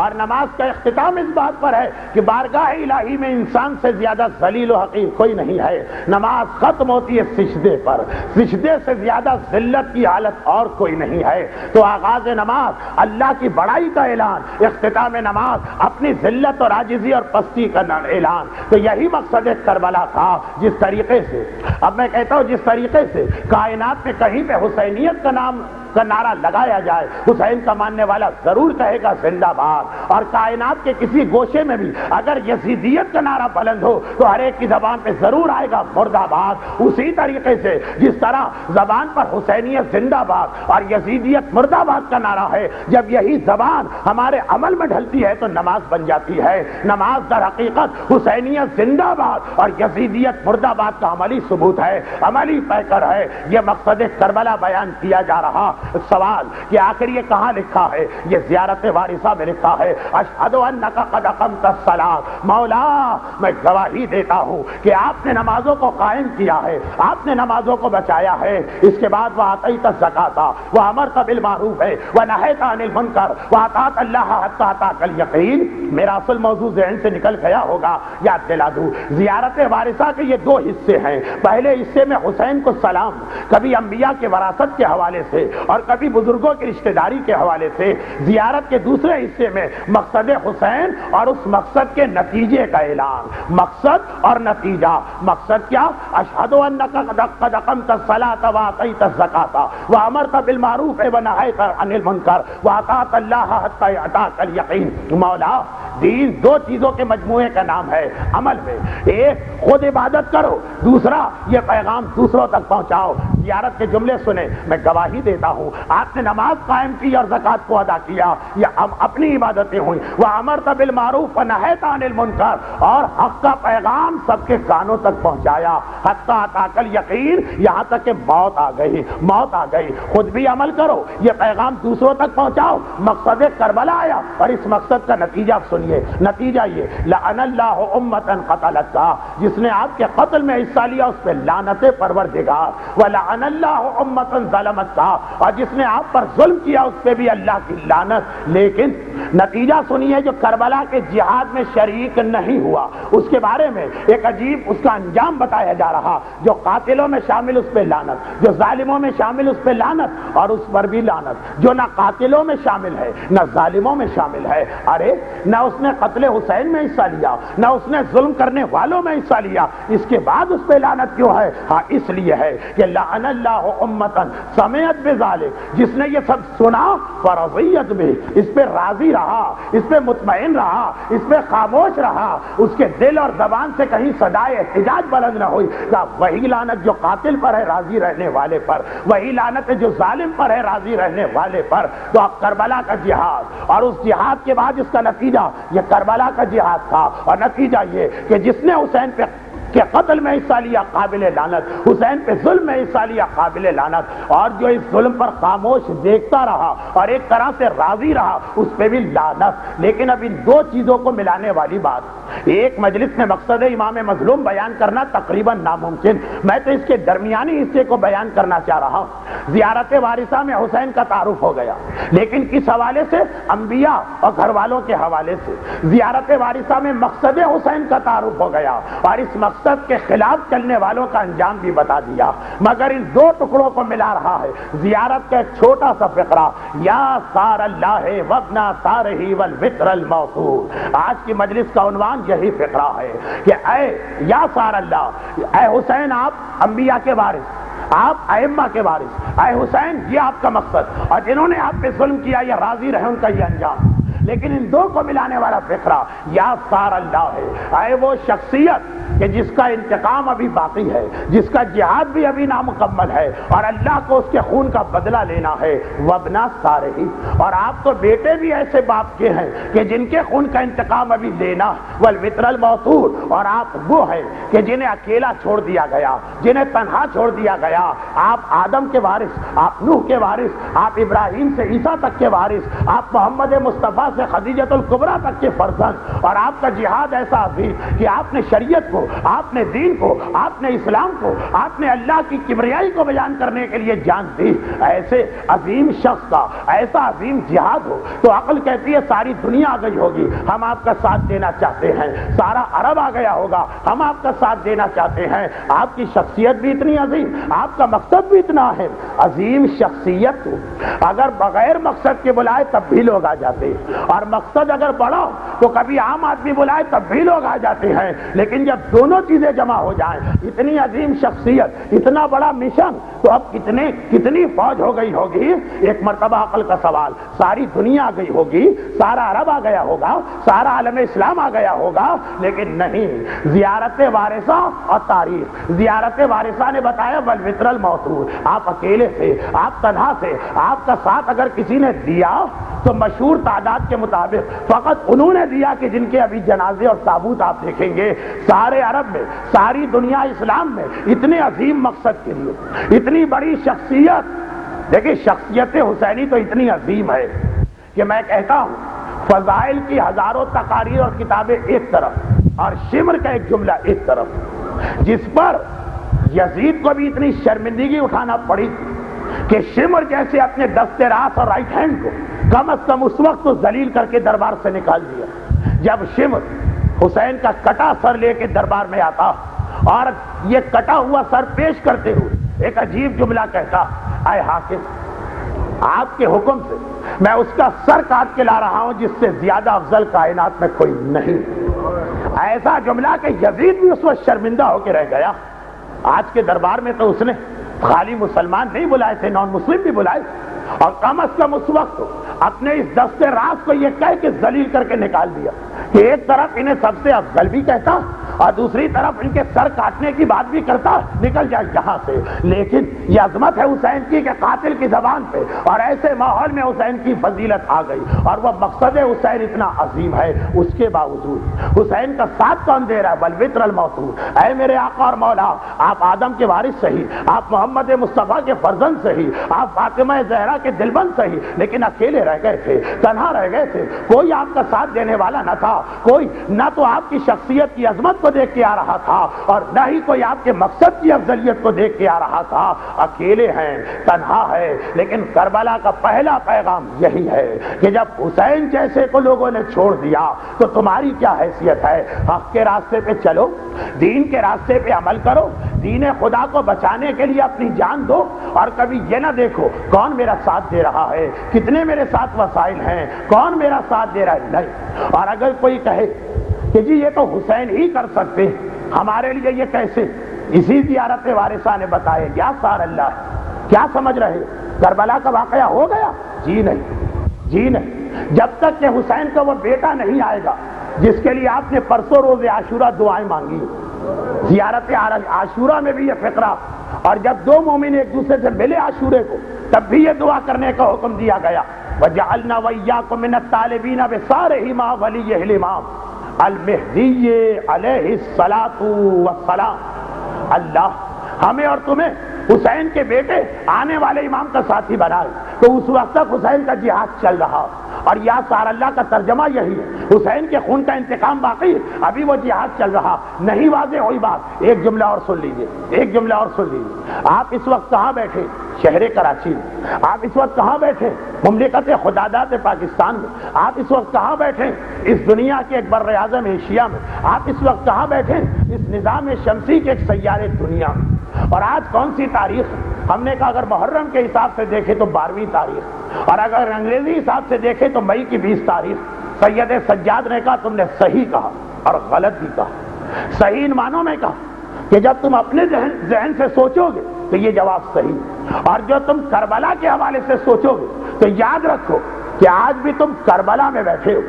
Speaker 2: اور نماز کا اختتام اس بات پر ہے کہ بارگاہ الہی میں انسان سے زیادہ ذلیل و حقیر کوئی نہیں ہے۔ نماز ختم ہوتی ہے سجدے پر، سجدے سے زیادہ ذلت کی حالت اور کوئی نہیں ہے۔ تو آغاز نماز اللہ کی بڑائی کا اعلان، اختتام نماز اپنی ذلت اور عاجزی اور پستی کا اعلان۔ تو یہی مقصد کربلا تھا۔ جس طریقے سے، اب میں کہتا ہوں، جس طریقے سے کائنات میں کہیں پہ حسینیت کا نام کا نعرہ لگایا جائے، حسین کا ماننے والا ضرور کہے گا زندہ باد، اور کائنات کے کسی گوشے میں بھی اگر یزیدیت کا نعرہ بلند ہو تو ہر ایک کی زبان پہ ضرور آئے گا مرد آباد۔ اسی طریقے سے جس طرح زبان پر حسینیت زندہ باد اور یزیدیت مرد آباد کا نعرہ ہے، جب یہی زبان ہمارے عمل میں ڈھلتی ہے تو نماز بن جاتی ہے۔ نماز در حقیقت حسینیت زندہ باد اور یزیدیت مرد آباد کا عملی ثبوت ہے، عملی پیکر ہے۔ یہ مقصد کربلا بیان کیا جا رہا۔ سوال کہ آخر یہ کہاں لکھا ہے؟ یہ زیارت وارثہ میں لکھا ہے، اشہد انک قد اقمت الصلاۃ، مولا میں گواہی دیتا ہوں کہ آپ نے نمازوں کو قائم کیا ہے، آپ نے نمازوں کو بچایا ہے۔ اس کے بعد وآتیت الزکاۃ وامرت بالمعروف ونہیت عن المنکر واطعت اللہ حتی اتاک الیقین۔ میرا اصل موضوع ذہن سے نکل گیا ہوگا، یاد دلا دوں۔ زیارت وارثہ کے یہ دو حصے ہیں۔ پہلے حصے میں حسین کو سلام، کبھی انبیاء کے وراثت کے حوالے سے اور کبھی بزرگوں کی رشتہ داری کے حوالے سے۔ زیارت کے دوسرے حصے میں مقصد حسین اور اس مقصد کے نتیجے کا اعلان۔ مقصد اور نتیجہ۔ مقصد کیا؟ اشہد انک قد اقمت الصلاۃ وآتیت الزکاۃ وامرت بالمعروف ونہیت عن المنکر واطعت اللہ حتی اتاک الیقین۔ مولا، دین دو چیزوں کے مجموعے کا نام ہے عمل میں۔ ایک خود عبادت کرو، دوسرا یہ پیغام دوسروں تک پہنچاؤ۔ زیارت کے جملے سنیں، میں گواہی دیتا ہوں آپ نے نماز قائم کی اور زکوٰۃ کو ادا کیا، یہ اپنی عبادتیں ہوئیں۔ وَأَمَرْتَ بِالْمَعْرُوفِ وَنَهَيْتَ عَنِ الْمُنكَرِ، اور حق کا پیغام سب کے کانوں تک پہنچایا۔ حتی اتاک الیقین، یہاں تک کہ موت آ گئی، موت آ گئی۔ خود بھی عمل کرو، یہ پیغام دوسروں تک پہنچاؤ۔ مقصد کربلا آیا اور اس مقصد کا نتیجہ سنیے۔ نتیجہ یہ، لعن اللہ امة قتلت کا، جس نے آپ کے قتل میں حصہ لیا اس پہ لعنت پروردگار۔ وَلَعَنَ اللَّهُ أُمَّةً ظَلَمَتْ کا، اور جس نے آپ پر ظلم کیا اس پہ بھی اللہ کی لعنت۔ لیکن نتیجہ سنیے، جو کربلا کے جہاد میں شریک نہیں ہوا اس کے بارے میں ایک عجیب اس کا انجام بتایا جا رہا۔ جو قاتلوں میں شامل اس پہ لعنت، جو ظالموں میں شامل اس پہ لعنت، اور اس پر بھی لعنت۔ جو نہ قاتلوں میں شامل ہے نہ ظالموں میں شامل ہے، ارے نہ اس اس نے قتل حسین میں حصہ لیا، نہ اس نے ظلم کرنے والوں میں حصہ لیا، اس کے بعد اس پہ لعنت کیوں ہے؟ ہاں اس لیے ہے کہ لعن اللہ امتن سمعت بذالک، جس نے یہ سب سنا فرضیت بھی، اس پہ راضی رہا، اس پہ مطمئن رہا، اس پہ خاموش رہا، اس کے دل اور زبان سے کہیں صدائے احتجاج بلند نہ ہوئی، وہی لعنت جو قاتل پر ہے راضی رہنے والے پر، وہی لعنت ہے جو ظالم پر ہے راضی رہنے والے پر۔ تو اب کربلا کا جہاد اور اس جہاد کے بعد اس کا نتیجہ یہ کربلا کا جہاد تھا، اور نتیجہ یہ کہ جس نے حسین پہ کہ قتل میں حصہ لیا قابل لعنت، حسین پہ ظلم میں حصہ لیا قابل لعنت، اور جو اس ظلم پر خاموش دیکھتا رہا اور ایک طرح سے راضی رہا اس پہ بھی لعنت۔ لیکن اب ان دو چیزوں کو ملانے والی بات ایک مجلس میں مقصد امام مظلوم بیان کرنا تقریباً ناممکن، میں تو اس کے درمیانی حصے کو بیان کرنا چاہ رہا ہوں۔ زیارت وارثہ میں حسین کا تعارف ہو گیا، لیکن کس حوالے سے؟ انبیاء اور گھر والوں کے حوالے سے۔ زیارت وارثہ میں مقصد حسین کا تعارف ہو گیا، اور اس مقصد کے خلاف چلنے والوں کا انجام بھی بتا دیا، مگر ان دو ٹکڑوں کو ملا رہا ہے زیارت کا ایک چھوٹا سا فقرہ، یا سار اللہ وابنا سارہ والوتر الموصول۔ آج کی مجلس کا عنوان یہی فقرہ ہے کہ اے یا سار اللہ، اے حسین آپ انبیاء کے وارث، آپ ائمہ کے وارث، اے حسین یہ آپ کا مقصد، اور جنہوں نے آپ پہ ظلم کیا یہ راضی رہے ان کا یہ انجام۔ لیکن ان دو کو ملانے والا فقرہ یا سار اللہ ہے، اے وہ شخصیت کہ جس کا انتقام ابھی باقی ہے، جس کا جہاد بھی ابھی نامکمل ہے، اور اللہ کو اس کے خون کا بدلہ لینا ہے، وابنا سارہ، اور آپ تو بیٹے بھی ایسے باپ کے ہیں کہ جن کے خون کا انتقام ابھی لینا، والوتر الموصول، اور آپ وہ ہیں کہ جنہیں اکیلا چھوڑ دیا گیا، جنہیں تنہا چھوڑ دیا گیا۔ آپ آدم کے وارث، آپ نوح کے وارث، آپ ابراہیم سے عیسیٰ تک کے وارث، آپ محمد مصطفیٰ سے خدیجۃ الکبریٰ تک کے فرزند، اور آپ کا جہاد ایسا عظیم کہ آپ نے شریعت کو، آپ نے دین کو، آپ نے اسلام کو، آپ نے اللہ کی کبریائی کو بیان کرنے کے لیے جان دی۔ ایسے عظیم شخص کا ایسا عظیم جہاد ہو تو عقل کہتی ہے ساری دنیا آ گئی ہوگی، ہم آپ کا ساتھ دینا چاہتے ہیں، سارا عرب آ گیا ہوگا، ہم آپ کا ساتھ دینا چاہتے ہیں۔ آپ کی شخصیت بھی اتنی عظیم، آپ کا مقصد بھی اتنا اہم، عظیم شخصیت ہو اگر بغیر مقصد کے بلائے تب بھی لوگ آ جاتے، اور مقصد اگر بڑا ہو تو کبھی عام آدمی بلائے تب بھی لوگ آ جاتے ہیں، لیکن جب دونوں چیزیں جمع ہو جائیں، اتنی عظیم شخصیت، اتنا بڑا مشن، تو اب کتنی فوج ہو گئی ہوگی۔ ایک مرتبہ عقل کا سوال، ساری دنیا آ گئی ہوگی، سارا عرب آ گیا ہوگا، سارا عالم اسلام آ گیا ہوگا، لیکن نہیں، زیارت وارثہ اور تاریخ، زیارت وارثہ نے بتایا والوتر الموصول، آپ اکیلے تھے، آپ تنہا تھے، آپ کا ساتھ اگر کسی نے دیا تو مشہور تعداد کے مطابق فقط انہوں نے دیا کہ جن کے ابھی جنازے اور تابوت آپ دیکھیں گے۔ سارے عرب میں، ساری دنیا اسلام میں اتنے عظیم مقصد کے لیے، اتنی بڑی شخصیت، دیکھیں شخصیت حسینی تو اتنی عظیم ہے کہ میں کہتا ہوں فضائل کی ہزاروں تقاریر اور کتابیں ایک طرف، اور شمر کا ایک جملہ ایک طرف، جس پر یزید کو بھی اتنی شرمندگی اٹھانا پڑی کہ شمر جیسے اپنے دستے راست اور رائٹ ہینڈ کو کم از کم اس وقت تو ذلیل کر کے دربار سے نکال دیا جب شمر حسین کا کٹا سر لے کے دربار میں آتا اور یہ کٹا ہوا سر پیش کرتے ہوئے ایک عجیب جملہ کہتا، اے حاکم، آپ کے حکم سے میں اس کا سر کاٹ کے لا رہا ہوں جس سے زیادہ افضل کائنات میں کوئی نہیں۔ ایسا جملہ کہ یزید بھی اس وقت شرمندہ ہو کے رہ گیا۔ آج کے دربار میں تو اس نے خالی مسلمان نہیں بلائے تھے، نان مسلم بھی بلائے، اور کم از کم اس وقت اپنے اس دستے راز کو یہ کہہ کے ذلیل کر کے نکال دیا کہ ایک طرف انہیں سب سے افضل بھی کہتا اور دوسری طرف ان کے سر کاٹنے کی بات بھی کرتا، نکل جائے یہاں سے۔ لیکن یہ عظمت ہے حسین کی کہ قاتل کی زبان پہ اور ایسے ماحول میں حسین کی فضیلت آ گئی، اور وہ مقصد حسین اتنا عظیم ہے، اس کے باوجود حسین کا ساتھ کون دے رہا ہے؟ والوتر الموصول، اے میرے آقا اور مولا، آپ آدم کے وارث صحیح، آپ محمد مصطفیٰ کے فرزند صحیح، آپ فاطمہ زہرا کے دلبند صحیح، لیکن اکیلے رہ گئے تھے، تنہا رہ گئے تھے، کوئی آپ کا ساتھ دینے والا نہ تھا، کوئی نہ تو آپ کی شخصیت کی عظمت کو دیکھ کے آ رہا تھا اور نہ ہی کوئی آپ کے مقصد کی افضلیت کو دیکھ کے آ رہا تھا. اکیلے ہیں, تنہا ہے. لیکن کربلا کا پہلا پیغام یہی ہے کہ جب حسین جیسے کو لوگوں نے چھوڑ دیا تو تمہاری کیا حیثیت ہے؟ حق کے راستے پہ چلو, دین کے راستے پہ عمل کرو, دین خدا کو بچانے کے لیے اپنی جان دو, اور کبھی یہ نہ دیکھو کون میرا ساتھ دے رہا ہے, کتنے میرے ساتھ وسائل ہیں, کون میرا ساتھ دے رہا ہے. نہیں. اور اگر کوئی کہے کہ جی یہ تو حسین ہی کر سکتے, ہمارے لیے یہ کیسے؟ اسی زیارت وارثہ نے بتایا. یا سار اللہ, کیا سمجھ رہے کربلا کا واقعہ ہو گیا؟ جی نہیں, جی نہیں. جب تک کہ حسین کا وہ بیٹا نہیں آئے گا جس کے لیے آپ نے پرسوں روز عاشورہ دعائیں مانگی. زیارت عاشورہ میں بھی یہ فقرہ, اور جب دو مومن ایک دوسرے سے ملے عاشورے کو تب بھی یہ دعا کرنے کا حکم دیا گیا. وَجَعَلْنَا وَإِيَّاكُم مِّنَ الطَّالِبِينَ بِصَالِحِ مَا وَلِيِّهِ الْإِمَامِ الْمَهْدِيِّ عَلَيْهِ الصَّلَاةُ وَالسَّلَامُ. اللہ ہمیں اور تمہیں حسین کے بیٹے آنے والے امام کا ساتھی بنائے. تو اس وقت تک حسین کا جہاد چل رہا, اور یا سار اللہ کا ترجمہ یہی ہے, حسین کے خون کا انتقام باقی, ابھی وہ جہاد چل رہا. نہیں واضح ہوئی بات؟ ایک جملہ اور سن لیجئے, ایک جملہ اور سن لیجئے. آپ اس وقت کہاں بیٹھے؟ شہر کراچی میں. آپ اس وقت کہاں بیٹھے؟ مملکت خداداد پاکستان میں. آپ اس وقت کہاں بیٹھے؟ اس دنیا کے ایک بر اعظم ایشیا میں. آپ اس وقت کہاں بیٹھے؟ اس نظام شمسی کے ایک سیارے دنیا میں. اور آج کون سی تاریخ؟ ہم نے کہا اگر محرم کے حساب سے دیکھے تو 12ویں تاریخ, اور اگر انگریزی حساب سے دیکھے تو مئی کی 20 تاریخ. سید سجاد نے کہا تم نے صحیح کہا اور غلط بھی کہا. صحیح ان معنوں میں کہا کہ جب تم اپنے ذہن سے سوچو گے تو یہ جواب صحیح, اور جو تم کربلا کے حوالے سے سوچو گے تو یاد رکھو کہ آج بھی تم کربلا میں بیٹھے ہو.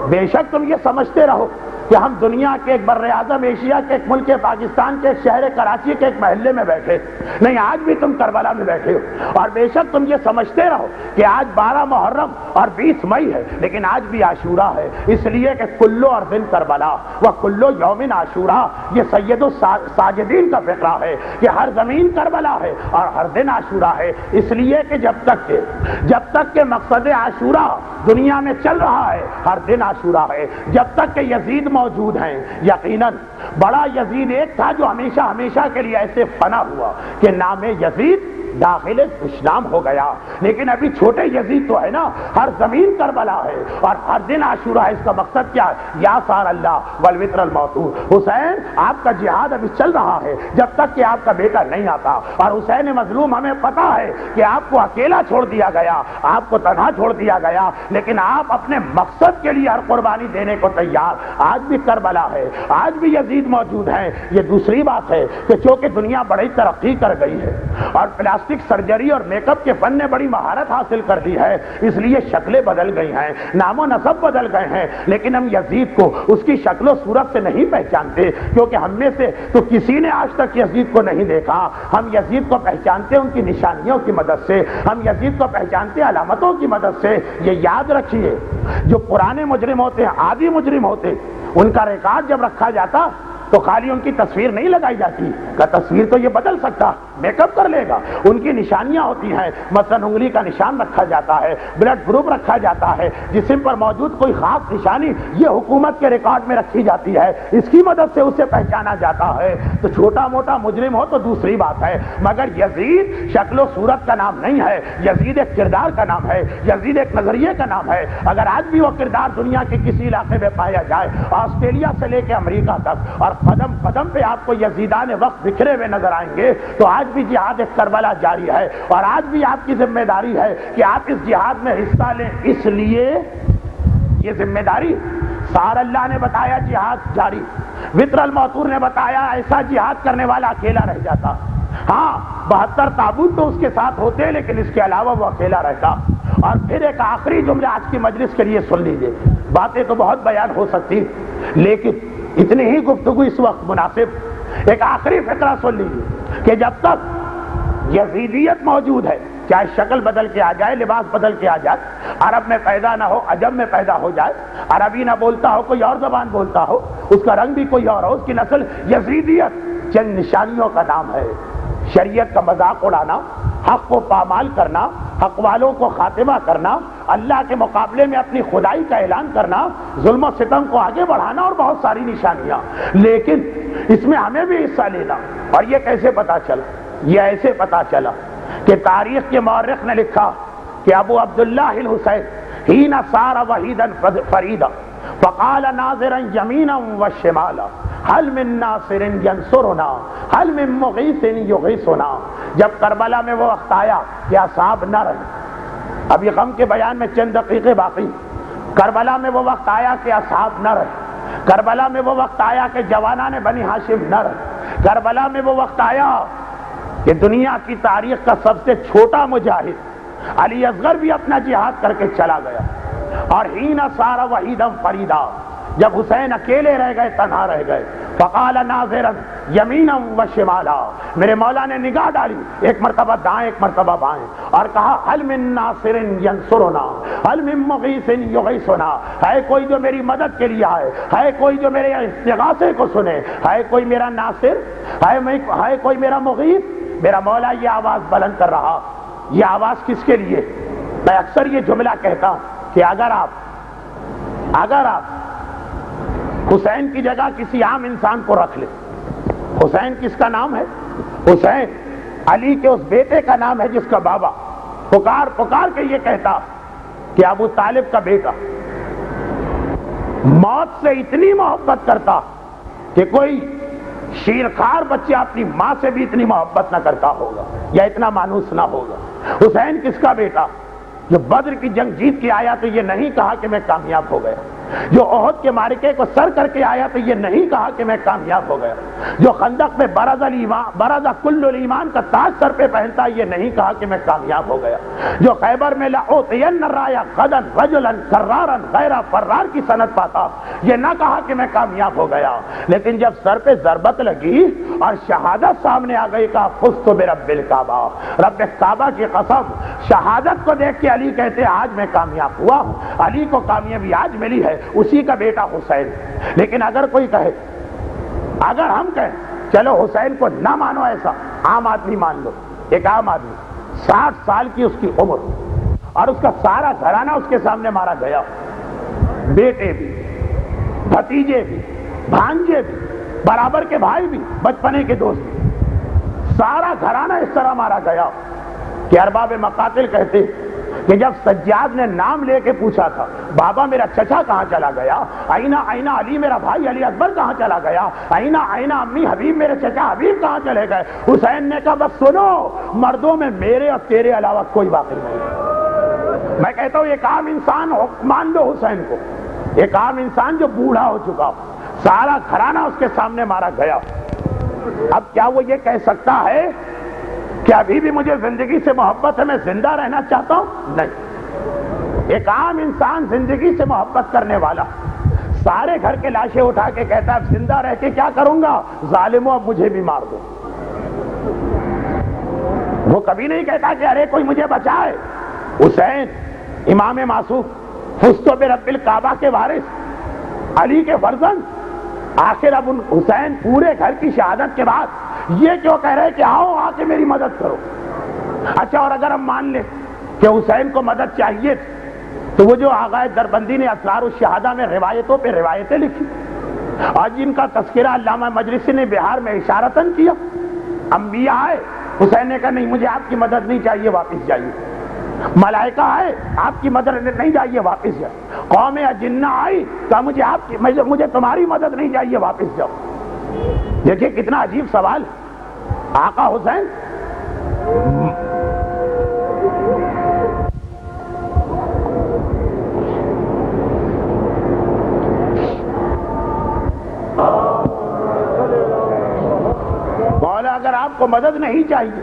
Speaker 2: بے شک تم یہ سمجھتے رہو کہ ہم دنیا کے ایک بر اعظم ایشیا کے ایک ملک پاکستان کے ایک شہر کراچی کے ایک محلے میں بیٹھے, نہیں, آج بھی تم کربلا میں بیٹھے ہو. اور بے شک تم یہ سمجھتے رہو کہ آج 12 محرم اور 20 مئی ہے, لیکن آج بھی عاشورہ ہے, اس لیے کہ کلو اور دن کربلا و کلو یومن عاشورہ. یہ سید الساجدین کا فقرہ ہے کہ ہر زمین کربلا ہے اور ہر دن عاشورہ ہے. اس لیے کہ جب تک کہ مقصد عاشورہ دنیا میں چل رہا ہے ہر دن عاشورہ ہے. جب تک کہ یزید موجود ہیں, یقیناً بڑا یزید ایک تھا جو ہمیشہ ہمیشہ کے لیے ایسے فنا ہوا کہ نام یزید داخل دشنام ہو گیا. لیکن ابھی چھوٹے یزید تو ہے نا, ہر زمین کربلا ہے اور ہر دن عاشورہ ہے. اس کا مقصد کیا ہے؟ یا سار اللہ والوتر الموتور. حسین آپ کا جہاد ابھی چل رہا ہے جب تک کہ آپ کا بیٹا نہیں آتا. اور حسین مظلوم ہمیں پتا ہے کہ آپ کو اکیلا چھوڑ دیا گیا, آپ کو تنہا چھوڑ دیا گیا, لیکن آپ اپنے مقصد کے لیے ہر قربانی دینے کو تیار. آج بھی کربلا ہے, آج بھی یزید موجود ہیں. یہ دوسری بات ہے کہ چونکہ دنیا بڑی ترقی کر گئی ہے اور پلاسٹک سرجری اور میک اپ کے فن نے بڑی مہارت حاصل کر دی ہے, اس لیے شکلیں بدل گئی ہیں, نام و نسب بدل گئے ہیں, لیکن ہم یزید کو اس کی شکل و صورت سے نہیں پہچانتے, کیونکہ ہم میں سے تو کسی نے آج تک یزید کو نہیں دیکھا. ہم یزید کو پہچانتے ان کی نشانیوں کی مدد سے, ہم یزید کو پہچانتے علامتوں کی مدد سے. یہ یاد رکھیے, جو پرانے مجرم ہوتے ہیں, عادی مجرم ہوتے, ان کا ریکارڈ جب رکھا جاتا تو خالی ان کی تصویر نہیں لگائی جاتی کہ تصویر تو یہ بدل سکتا, میک اپ کر لے گا. ان کی نشانیاں ہوتی ہیں, مثلا انگلی کا نشان رکھا جاتا ہے, بلڈ گروپ رکھا جاتا ہے, جسم پر موجود کوئی خاص نشانی یہ حکومت کے ریکارڈ میں رکھی جاتی ہے, اس کی مدد سے اسے پہچانا جاتا ہے. تو چھوٹا موٹا مجرم ہو تو دوسری بات ہے, مگر یزید شکل و صورت کا نام نہیں ہے, یزید ایک کردار کا نام ہے, یزید ایک نظریے کا نام ہے. اگر آج بھی وہ کردار دنیا کے کسی علاقے میں پایا جائے, آسٹریلیا سے لے کے امریکہ تک, اور قدم قدم پہ آپ کو یزیدان وقت بکھرے ہوئے نظر آئیں گے, تو آج بھی جہاد کربلا جاری ہے, اور آج بھی آپ کی ذمہ داری ہے کہ آپ اس جہاد میں حصہ لیں. اس لیے یہ ذمہ داری سار اللہ نے بتایا جہاد جاری, وطر الموتور نے بتایا ایسا جہاد کرنے والا اکیلا رہ جاتا. ہاں 72 تابوت تو اس کے ساتھ ہوتے, لیکن اس کے علاوہ وہ اکیلا رہتا. اور پھر ایک آخری جملہ آج کی مجلس کے لیے سن لیجیے, باتیں تو بہت بیان ہو سکتی لیکن اتنی ہی گفتگو اس وقت مناسب. ایک آخری فقرہ سن لیجیے کہ جب تک یزیدیت موجود ہے, چاہے شکل بدل کے آ جائے, لباس بدل کے آ جائے, عرب میں پیدا نہ ہو, عجم میں پیدا ہو جائے, عربی نہ بولتا ہو, کوئی اور زبان بولتا ہو, اس کا رنگ بھی کوئی اور ہو, اس کی نسل, یزیدیت چند نشانیوں کا نام ہے. شریعت کا مذاق اڑانا, حق کو پامال کرنا, حق والوں کو خاتمہ کرنا، اللہ کے مقابلے میں اپنی خدائی کا اعلان کرنا، ظلم و ستم کو آگے بڑھانا اور بہت ساری نشانیاں، لیکن اس میں ہمیں بھی حصہ لینا۔ اور یہ کیسے پتا چلا؟ یہ ایسے پتا چلا کہ تاریخ کے مورخ نے لکھا کہ ابو عبداللہ الحسین حین صار وحیدا فریدا فقال ناظرا یمینا وشمالا هل من ناصر ینصرنا هل من مغیث یغیثنا۔ جب کربلا میں وہ وقت آیا کہ اصحاب نہ رہے، اب یہ غم کے بیان میں چند دقیقے باقی، کربلا میں وہ وقت آیا کہ اصحاب نہ رہے، کربلا میں وہ وقت آیا کہ جوانان بنی ہاشم نہ رہے، کربلا میں وہ وقت آیا کہ دنیا کی تاریخ کا سب سے چھوٹا مجاہد علی اصغر بھی اپنا جہاد کر کے چلا گیا۔ اور حین صار وحیدا فریدا، جب حسین اکیلے رہ گئے، تنہا رہ گئے، فقال ناظرا یمینا وشمالا، میرے مولا نے نگاہ ڈالی ایک مرتبہ دائیں ایک مرتبہ بائیں اور کہا هل من ناصر ینصرنا هل من مغیث یغیثنا، ہے کوئی جو میری مدد کے لیے آئے، ہے کوئی جو میرے استغاثے کو سنے، ہے کوئی میرا ناصر، ہے کوئی میرا مغیث۔ میرا مولا یہ آواز بلند کر رہا، یہ آواز کس کے لیے؟ میں اکثر یہ جملہ کہتا ہوں کہ اگر آپ حسین کی جگہ کسی عام انسان کو رکھ لیں، حسین کس کا نام ہے؟ حسین علی کے اس بیٹے کا نام ہے جس کا بابا پکار کے یہ کہتا کہ ابو طالب کا بیٹا موت سے اتنی محبت کرتا کہ کوئی شیرخوار بچہ اپنی ماں سے بھی اتنی محبت نہ کرتا ہوگا یا اتنا مانوس نہ ہوگا۔ حسین کس کا بیٹا؟ جو بدر کی جنگ جیت کے آیا تو یہ نہیں کہا کہ میں کامیاب ہو گیا، جو احد کے معرکے کو سر کر کے آیا تو یہ نہیں کہا کہ میں کامیاب ہو گیا، جو خندق میں برز کل الایمان کا تاج سر پہ پہنتا یہ نہیں کہا کہ میں کامیاب ہو گیا، جو خیبر میں لأعطین الرایا غدا رجلا کرارا غیر فرار کی سند پاتا یہ نہ کہا کہ میں کامیاب ہو گیا، لیکن جب سر پہ ضربت لگی اور شہادت سامنے آ گئی کہا فزت برب الکعبہ، رب کعبہ کی قسم، شہادت کو دیکھ کے علی کہتے آج میں کامیاب ہوا ہوں، علی کو کامیابی آج ملی ہے، اسی کا بیٹا حسین۔ لیکن اگر کوئی کہے، اگر ہم کہیں چلو حسین کو نہ مانو، ایسا عام آدمی مان لو، ایک عام آدمی 60 سال کی اس کی عمر اور اس کا سارا گھرانہ اس کے سامنے مارا گیا، بیٹے بھی، بھتیجے بھی، بھانجے بھی، برابر کے بھائی بھی، بچپنے کے دوست بھی، سارا گھرانہ اس طرح مارا گیا کہ ارباب مقاتل کہتے کہ جب سجاد نے نام لے کے پوچھا تھا بابا میرا چچا کہاں چلا گیا، آئینہ علی میرا بھائی علی اکبر کہاں چلا گیا، آئینہ امی حبیب میرے چچا حبیب کہاں چلے گئے، حسین نے کہا بس سنو، مردوں میں میرے اور تیرے علاوہ کوئی باقی نہیں۔ میں کہتا ہوں ایک عام انسان مان لو حسین کو، ایک عام انسان جو بوڑھا ہو چکا، سارا گھرانہ اس کے سامنے مارا گیا، اب کیا وہ یہ کہہ سکتا ہے کہ ابھی بھی مجھے زندگی سے محبت ہے، میں زندہ رہنا چاہتا ہوں؟ نہیں۔ ایک عام انسان زندگی سے محبت کرنے والا سارے گھر کے لاشیں اٹھا کے کہتا ہے اب زندہ رہ کے کیا کروں گا، ظالموں اب مجھے بھی مار دو۔ وہ کبھی نہیں کہتا کہ ارے کوئی مجھے بچائے۔ حسین امام معصوم، فزت برب الکعبہ کے وارث، علی کے فرزند، آخر اب حسین پورے گھر کی شہادت کے بعد یہ کیوں کہہ رہے کہ آؤ آ کے میری مدد کرو؟ اچھا، اور اگر ہم مان لیں کہ حسین کو مدد چاہیے تو وہ جو آغائے دربندی نے اسرار الشہادہ میں روایتوں پہ روایتیں لکھی اور جن کا تذکرہ علامہ مجلسی نے بہار میں اشارتاً کیا، انبیاء آئے، حسین نے کہا نہیں مجھے آپ کی مدد نہیں چاہیے، واپس جائیے، ملائکہ آئے، آپ کی مدد نہیں چاہیے، واپس جاؤ، قوم اجنہ آئی، کہا مجھے تمہاری مدد نہیں چاہیے، واپس جاؤ۔ دیکھیں کتنا عجیب سوال ہے۔ آقا حسین مولا اگر آپ کو مدد نہیں چاہیے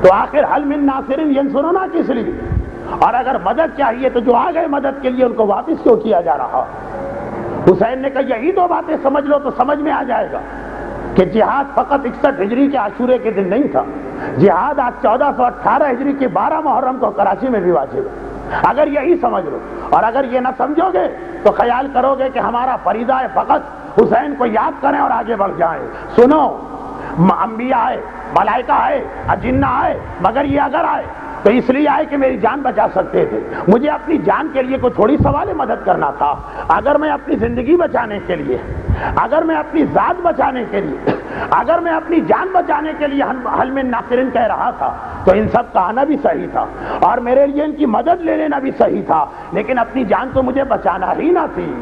Speaker 2: تو آخر حل من ناصر ینصرنا کس لیے، اور اگر مدد چاہیے تو جو آ گئے مدد کے لیے ان کو واپس کیوں کیا جا رہا؟ حسین نے کہا یہی دو باتیں سمجھ لو تو سمجھ میں آ جائے گا کہ جہاد فقط 61 ہجری کے عاشورے کے دن نہیں تھا، جہاد آج 1418 ہجری کے 12 محرم کو کراچی میں بھی واجب ہے۔ اگر یہی سمجھ لو، اور اگر یہ نہ سمجھو گے تو خیال کرو گے کہ ہمارا فریضہ ہے فقط حسین کو یاد کریں اور آگے بڑھ جائیں۔ سنو، انبیاء آئے، ملائکہ آئے، اجنہ آئے، مگر یہ اگر آئے تو اس لیے آئے کہ میری جان بچا سکتے تھے. مجھے اپنی جان کے لیے کوئی تھوڑی سوال مدد کرنا تھا. اگر میں اپنی زندگی بچانے کے لیے، اگر میں اپنی ذات بچانے کے لیے، اگر میں اپنی جان بچانے کے لیے حل من ناصرین کہہ رہا تھا تو ان سب کا آنا بھی صحیح تھا اور میرے لیے ان کی مدد لے لینا بھی صحیح تھا، لیکن اپنی جان تو مجھے بچانا ہی نہ تھی.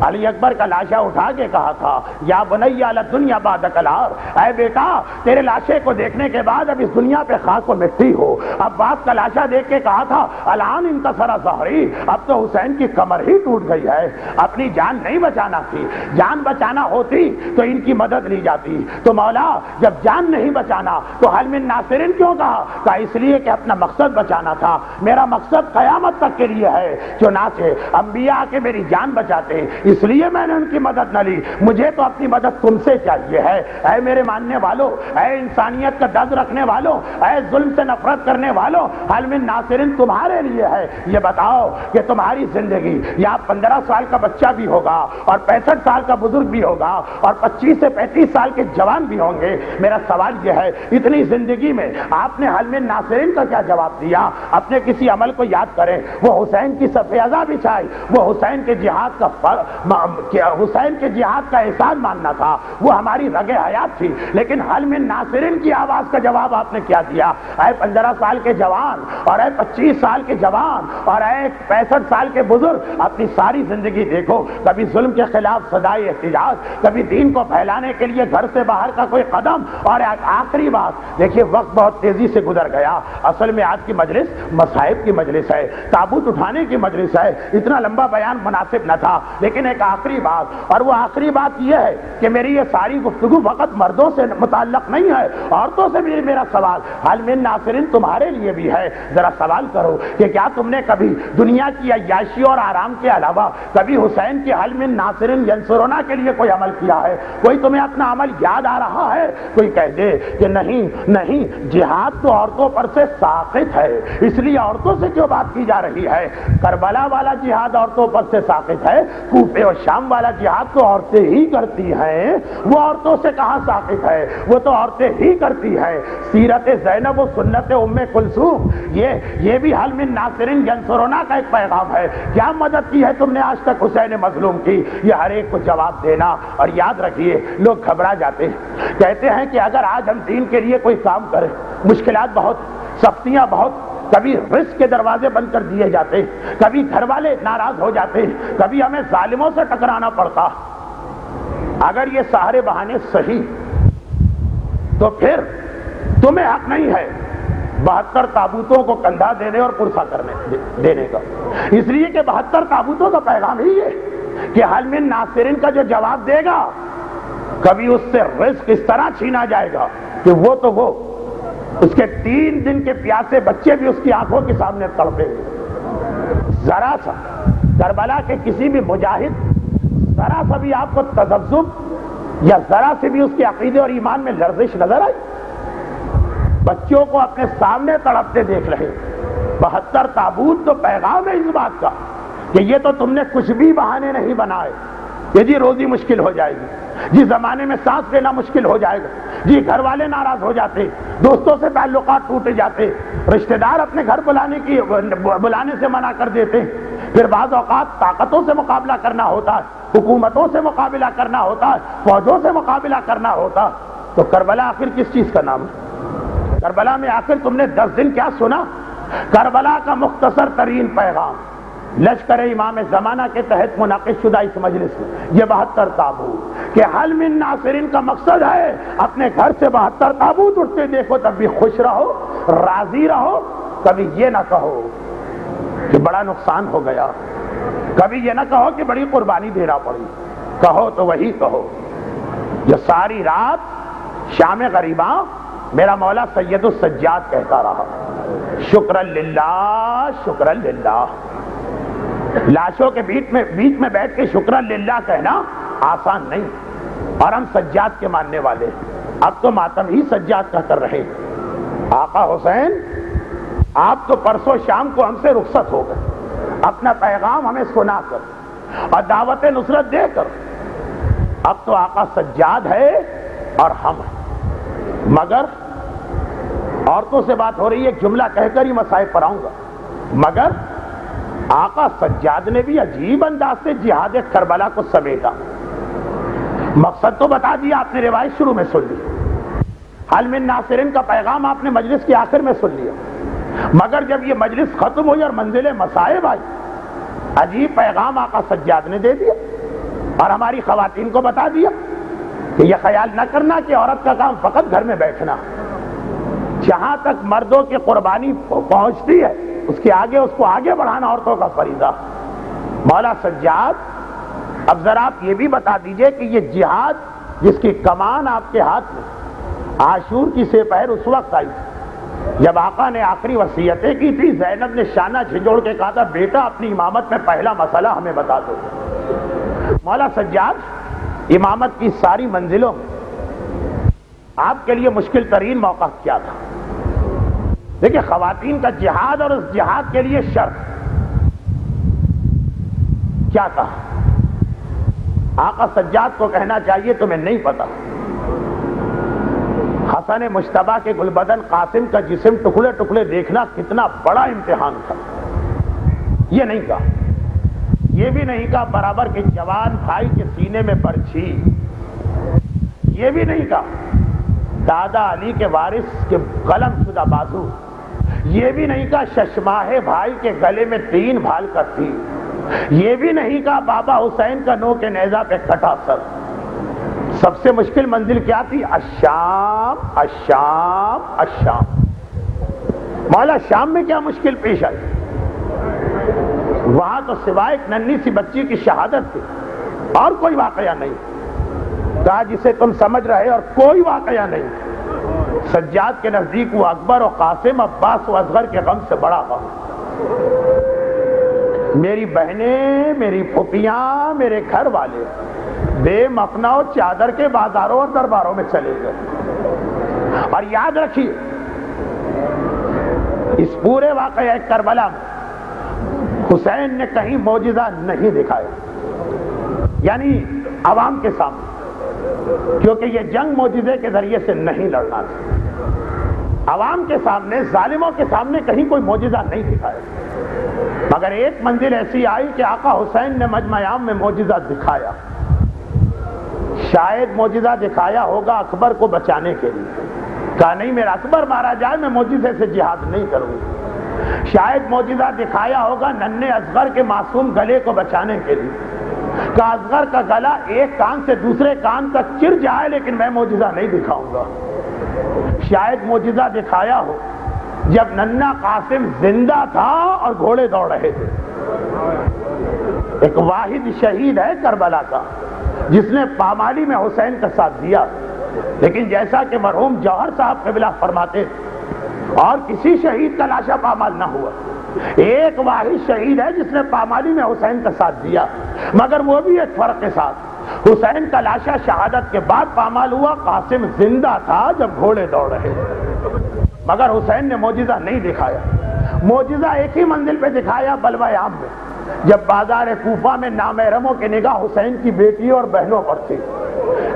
Speaker 2: علی اکبر کا لاشا اٹھا کے کہا تھا یا بنی علی الدنیا بعد کلار، اے بیٹا تیرے لاشے کو دیکھنے کے بعد اب اس دنیا پہ خاک و مٹی ہو. عباس کا لاشا دیکھ کے کہا تھا الان انتصر ظہری، اب تو حسین کی کمر ہی ٹوٹ گئی ہے. اپنی جان نہیں بچانا تھی، جان بچانا ہوتی تو ان کی مدد لی جاتی. تو مولا جب جان نہیں بچانا تو حل من ناصرین کیوں کہا؟ کہا اس لیے کہ اپنا مقصد بچانا تھا. میرا مقصد قیامت تک کے لیے ہے. چنانچہ انبیاء آ کے میری جان بچاتے ہیں، اس لیے میں نے ان کی مدد نہ لی. مجھے تو اپنی مدد تم سے چاہیے ہے. اے میرے ماننے والوں، اے انسانیت کا درد رکھنے والوں، اے ظلم سے نفرت کرنے والوں، حل من ناصرین تمہارے لیے ہے. یہ بتاؤ کہ تمہاری زندگی یا 15 سال کا بچہ بھی ہوگا اور 65 سال کا بزرگ بھی ہوگا اور 25 سے 35 سال کے جوان بھی ہوں گے. میرا سوال یہ ہے اتنی زندگی میں آپ نے حل من ناصرین کا کیا جواب دیا؟ اپنے کسی عمل کو یاد کریں. وہ حسین کی صف ازا بچھائی، وہ حسین کے جہاد کا حسین کے جہاد کا احسان ماننا تھا، وہ ہماری رگ حیات تھی. لیکن حل من ناصرین کی آواز کا جواب آپ نے کیا دیا؟ اے 15 سال کے جوان اور اے 25 سال کے جوان اور اے 65 سال کے بزرگ، اپنی ساری زندگی دیکھو، کبھی ظلم کے خلاف صدائے احتجاج، کبھی دین کو پھیلانے کے لیے گھر سے باہر کا کوئی قدم. اور آخری بات دیکھیے، وقت بہت تیزی سے گزر گیا. اصل میں آج کی مجلس مصائب کی مجلس ہے، تابوت اٹھانے کی مجلس ہے. اتنا لمبا بیان مناسب نہ تھا، لیکن ایک آخری بات، اور وہ آخری بات یہ ہے کہ میری یہ ساری گفتگو فقط مردوں سے متعلق نہیں ہے، عورتوں سے بھی میرا سوال حل من ناصرین تمہارے لیے بھی ہے. ذرا سوال کرو کہ کیا تم نے کبھی دنیا کی عیاشی اور آرام کے علاوہ کبھی حسین کی حل من ناصرین ینصرونا کے لیے کوئی عمل کیا ہے؟ کوئی تمہیں اپنا عمل یاد آ رہا ہے؟ کوئی کہہ دے کہ نہیں جہاد تو عورتوں پر سے ساقط ہے، اس لیے عورتوں سے کیوں بات کی جا رہی ہے؟ کربلا والا جہاد عورتوں پر سے ساقط ہے، کوفے اور شام والا جہاد تو عورتیں ہی کرتی ہیں. وہ عورتوں سے کہاں ساقط ہے؟ وہ تو عورتیں ہی کرتی ہیں. سیرت زینب و سنت ام کلثوم، یہ بھی حل من ناصرین ینصرونا کا ایک پیغام ہے. کیا مدد کی ہے تم نے آج تک حسین مظلوم کی؟ یہ ہر ایک کو جواب دینا. اور یاد رکھیے، لوگ گھبرا جاتے ہیں، کہتے ہیں کہ اگر آج ہم دین کے لیے کوئی کام کریں، مشکلات بہت، سختیاں بہت، کبھی رزق کے دروازے بند کر دیے جاتے ہیں، کبھی گھر والے ناراض ہو جاتے ہیں، کبھی ہمیں ظالموں سے ٹکرانا پڑتا. اگر یہ سارے بہانے صحیح تو پھر تمہیں حق نہیں ہے 72 تابوتوں کو کندھا دینے اور پرسا کرنے دینے کا. اس لیے کہ 72 تابوتوں کا پیغام ہی ہے کہ حل من ناصرین کا جو جواب دے گا، کبھی اس سے رزق اس طرح چھینا جائے گا کہ وہ اس کے 3 دن کے پیاسے بچے بھی اس کی آنکھوں کے سامنے تڑپیں گے. ذرا سا کربلا کے کسی بھی مجاہد، ذرا سا بھی آپ کو تذبذب یا ذرا سے بھی اس کے عقیدے اور ایمان میں لرزش نظر آئی؟ بچوں کو اپنے سامنے تڑپتے دیکھ رہے. 72 تابوت تو پیغام ہے اس بات کا کہ یہ تو تم نے کچھ بھی بہانے نہیں بنائے کہ جی روزی مشکل ہو جائے گی، جی زمانے میں سانس لینا مشکل ہو جائے گا، جی گھر والے ناراض ہو جاتے، دوستوں سے تعلقات ٹوٹ جاتے، رشتہ دار اپنے گھر بلانے سے منع کر دیتے. پھر بعض اوقات طاقتوں سے مقابلہ کرنا ہوتا ہے، حکومتوں سے مقابلہ کرنا ہوتا ہے، فوجوں سے مقابلہ کرنا ہوتا. تو کربلا آخر کس چیز کا نام ہے؟ کربلا میں آخر تم نے 10 دن کیا سنا؟ کربلا کا مختصر ترین پیغام لشکر امام زمانہ کے تحت منعقد شدہ اس مجلس میں یہ 72 تابوت کہ حل من ناصرین کا مقصد ہے اپنے گھر سے 72 تابوت اٹھتے دیکھو تب بھی خوش رہو، راضی رہو. کبھی یہ نہ کہو کہ بڑا نقصان ہو گیا، کبھی یہ نہ کہو کہ بڑی قربانی دینا پڑی. کہو تو وہی کہو جو ساری رات شام غریباں میرا مولا سید السجاد کہتا رہا، شکرا للہ شکرا للہ. لاشوں کے بیچ میں بیٹھ کے شکرا للہ کہنا آسان نہیں، اور ہم سجاد کے ماننے والے. اب تو ماتم ہی سجاد کا کر رہے. آقا حسین آپ تو پرسوں شام کو ہم سے رخصت ہو گئے اپنا پیغام ہمیں سنا کر اور دعوت نصرت دے کر. اب تو آقا سجاد ہے اور ہم ہیں، مگر عورتوں سے بات ہو رہی ہے، ایک جملہ کہہ کر ہی مصائب پر آؤں گا، مگر آقا سجاد نے بھی عجیب انداز سے جہاد کربلا کو سمیٹا۔ مقصد تو بتا دیا آپ نے، روایت شروع میں سن لی، حل من ناصرین کا پیغام آپ نے مجلس کے آخر میں سن لیا، مگر جب یہ مجلس ختم ہوئی اور منزل مصائب آئی، عجیب پیغام آقا سجاد نے دے دیا اور ہماری خواتین کو بتا دیا کہ یہ خیال نہ کرنا کہ عورت کا کام فقط گھر میں بیٹھنا، جہاں تک مردوں کی قربانی پہنچتی ہے اس کو آگے بڑھانا عورتوں کا فریضہ۔ مولا سجاد اب ذرا آپ یہ بھی بتا دیجئے کہ یہ جہاد جس کی کمان آپ کے ہاتھ میں عاشور کی سپہر اس وقت آئی جب آقا نے آخری وصیتیں کی تھی، زینب نے شانہ جھنجھوڑ کے کہا تھا بیٹا اپنی امامت میں پہلا مسئلہ ہمیں بتا دو۔ مولا سجاد امامت کی ساری منزلوں میں آپ کے لیے مشکل ترین موقع کیا تھا؟ دیکھیں خواتین کا جہاد اور اس جہاد کے لیے شرط کیا تھا؟ آقا سجاد کو کہنا چاہیے تمہیں نہیں پتا، حسن مجتبیٰ کے گلبدن قاسم کا جسم ٹکڑے ٹکڑے دیکھنا کتنا بڑا امتحان تھا۔ یہ نہیں کہا، یہ بھی نہیں کہا برابر کے جوان بھائی کے سینے میں برچھی، یہ بھی نہیں کہا دادا علی کے وارث کے قلم شدہ بازو، یہ بھی نہیں کہا ششماہ بھائی کے گلے میں 3 بھال کا تیر، یہ بھی نہیں کہا بابا حسین کا نو کے نیزہ پہ کٹا سر۔ سب سے مشکل منزل کیا تھی؟ الشام الشام الشام۔ مولا شام میں کیا مشکل پیش آئی؟ وہاں تو سوائے ایک ننھی سی بچی کی شہادت تھی اور کوئی واقعہ نہیں، کہا جسے تم سمجھ رہے اور کوئی واقعہ نہیں۔ سجاد کے نزدیک وہ اکبر و قاسم عباس و اصغر کے غم سے بڑا غم۔ میری بہنیں، میری پھوپھیاں، میرے گھر والے بے مفنا و چادر کے بازاروں اور درباروں میں چلے گئے۔ اور یاد رکھیے اس پورے واقعہ کربلا میں حسین نے کہیں معجزہ نہیں دکھایا، یعنی عوام کے سامنے، کیونکہ یہ جنگ معجزے کے ذریعے سے نہیں لڑنا تھا۔ عوام کے سامنے، ظالموں کے سامنے کہیں کوئی معجزہ نہیں دکھایا، مگر ایک منزل ایسی آئی کہ آقا حسین نے مجمع عام میں معجزہ دکھایا۔ شاید معجزہ دکھایا ہوگا اکبر کو بچانے کے لیے، کہا نہیں میرا اکبر مارا جائے میں معجزے سے جہاد نہیں کروں گا۔ شاید معجزہ دکھایا ہوگا ننھے اصغر کے معصوم گلے کو بچانے کے لیے، کہا اصغر کا گلا ایک کان سے دوسرے کان تک چر جائے لیکن میں معجزہ نہیں دکھاؤں گا۔ شاید معجزہ دکھایا ہو جب ننھا قاسم زندہ تھا اور گھوڑے دوڑ رہے تھے۔ ایک واحد شہید ہے کربلا کا جس نے پامالی میں حسین کا ساتھ دیا، لیکن جیسا کہ مرحوم جوہر صاحب قبلہ فرماتے اور کسی شہید کا لاشا پامال نہ ہوا، ایک واحد شہید ہے جس نے پامالی میں حسین کا ساتھ دیا، مگر وہ بھی ایک فرق کے ساتھ، حسین کا لاشا شہادت کے بعد پامال ہوا، قاسم زندہ تھا جب گھوڑے دوڑ رہے تھے، مگر حسین نے معجزہ نہیں دکھایا۔ معجزہ ایک ہی منزل پہ دکھایا، بلوہ عام میں، جب بازار کوفہ میں نامحرموں کی نگاہ حسین کی بیٹیوں اور بہنوں پر تھی،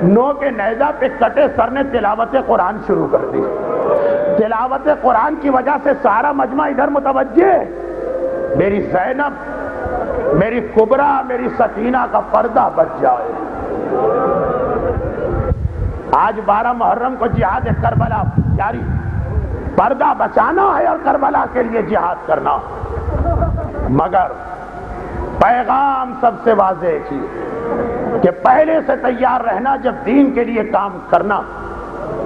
Speaker 2: نو کے نیزہ پہ کٹے سر نے تلاوت قرآن شروع کر دی۔ تلاوت قرآن کی وجہ سے سارا مجمع ادھر متوجہ ہے، میری زینب، میری کبرا، میری سکینہ کا پردہ بچ جائے۔ آج 12 محرم کو جہاد کربلا جاری، پردہ بچانا ہے اور کربلا کے لیے جہاد کرنا، مگر پیغام سب سے واضح کی کہ پہلے سے تیار رہنا، جب دین کے لیے کام کرنا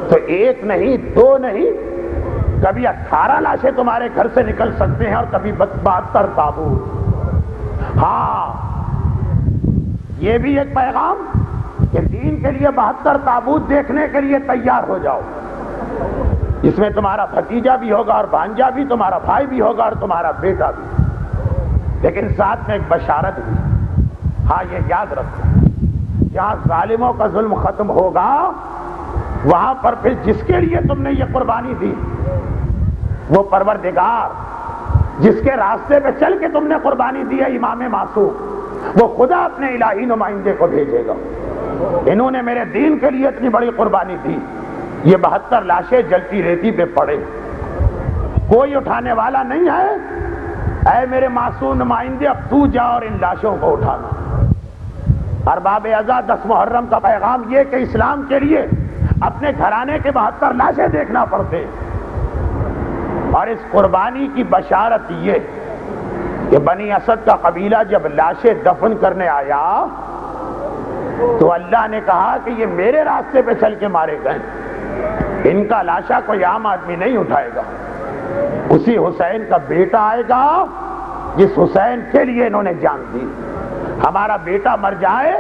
Speaker 2: تو 1 نہیں 2 نہیں، کبھی 18 لاشیں تمہارے گھر سے نکل سکتے ہیں اور کبھی 72 تابوت۔ ہاں یہ بھی ایک پیغام کہ دین کے لیے 72 تابوت دیکھنے کے لیے تیار ہو جاؤ، اس میں تمہارا بھتیجا بھی ہوگا اور بھانجا بھی، تمہارا بھائی بھی ہوگا اور تمہارا بیٹا بھی، لیکن ساتھ میں ایک بشارت بھی۔ ہاں یہ یاد رکھو، جہاں ظالموں کا ظلم ختم ہوگا وہاں پر پھر جس کے لیے تم نے یہ قربانی دی، وہ پروردگار جس کے راستے پہ چل کے تم نے قربانی دی ہے، امام معصوم، وہ خدا اپنے الہی نمائندے کو بھیجے گا۔ انہوں نے میرے دین کے لیے اتنی بڑی قربانی دی، یہ 72 لاشیں جلتی ریتی پہ پڑے، کوئی اٹھانے والا نہیں ہے، اے میرے معصوم نمائندے اب تو جا اور ان لاشوں کو اٹھانا۔ ارباب ازا 10 محرم کا پیغام یہ کہ اسلام کے لیے اپنے گھرانے کے 72 لاشیں دیکھنا پڑتے، اور اس قربانی کی بشارت یہ کہ بنی اسد کا قبیلہ جب لاشیں دفن کرنے آیا تو اللہ نے کہا کہ یہ میرے راستے پہ چل کے مارے گئے، ان کا لاشا کوئی عام آدمی نہیں اٹھائے گا، اسی حسین کا بیٹا آئے گا جس حسین کے لیے انہوں نے جان دی۔ ہمارا بیٹا مر جائے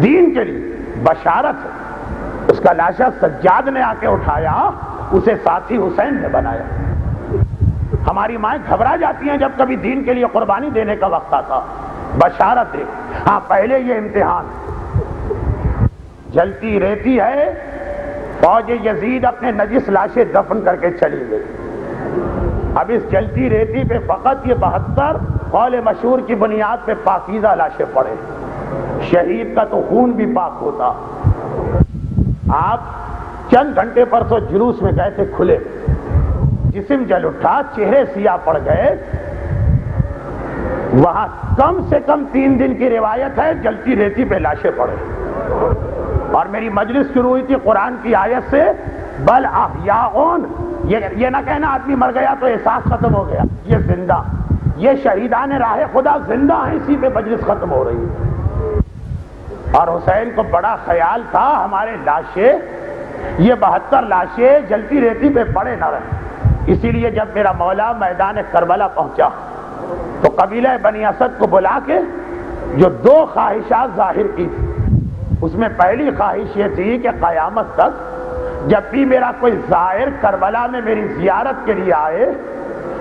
Speaker 2: دین کے لیے بشارت ہے۔ اس کا لاشا سجاد نے آ کے اٹھایا، اسے ساتھی حسین نے بنایا۔ ہماری مائیں گھبرا جاتی ہیں جب کبھی دین کے لیے قربانی دینے کا وقت آتا، بشارت ہے۔ ہاں پہلے یہ امتحان، جلتی رہتی ہے، فوج یزید اپنے نجس لاشیں دفن کر کے چلی گئی۔ اب اس جلتی ریتی پہ فقط یہ 72 قول مشہور کی بنیاد پہ پاکیزہ لاشیں پڑے، شہید کا تو خون بھی پاک ہوتا۔ آپ چند گھنٹے پرسوں جلوس میں گئے تھے کھلے، جسم جل اٹھا، چہرے سیاہ پڑ گئے، وہاں کم سے کم 3 دن کی روایت ہے جلتی ریتی پہ لاشیں پڑے۔ اور میری مجلس شروع ہوئی تھی قرآن کی آیت سے، بل احیاء، یہ نہ کہنا آدمی مر گیا تو احساس ختم ہو گیا، یہ زندہ، یہ شہیدان راہ خدا زندہ ہیں، اسی پہ مجلس ختم ہو رہی ہے۔ اور حسین کو بڑا خیال تھا ہمارے لاشیں، یہ 72 لاشیں جلتی ریتی پہ پڑے نہ رہے، اسی لیے جب میرا مولا میدان کربلا پہنچا تو قبیلہ بنی اسد کو بلا کے جو 2 خواہشات ظاہر کی تھی، اس میں پہلی خواہش یہ تھی کہ قیامت تک جب بھی میرا کوئی زائر کربلا میں میری زیارت کے لیے آئے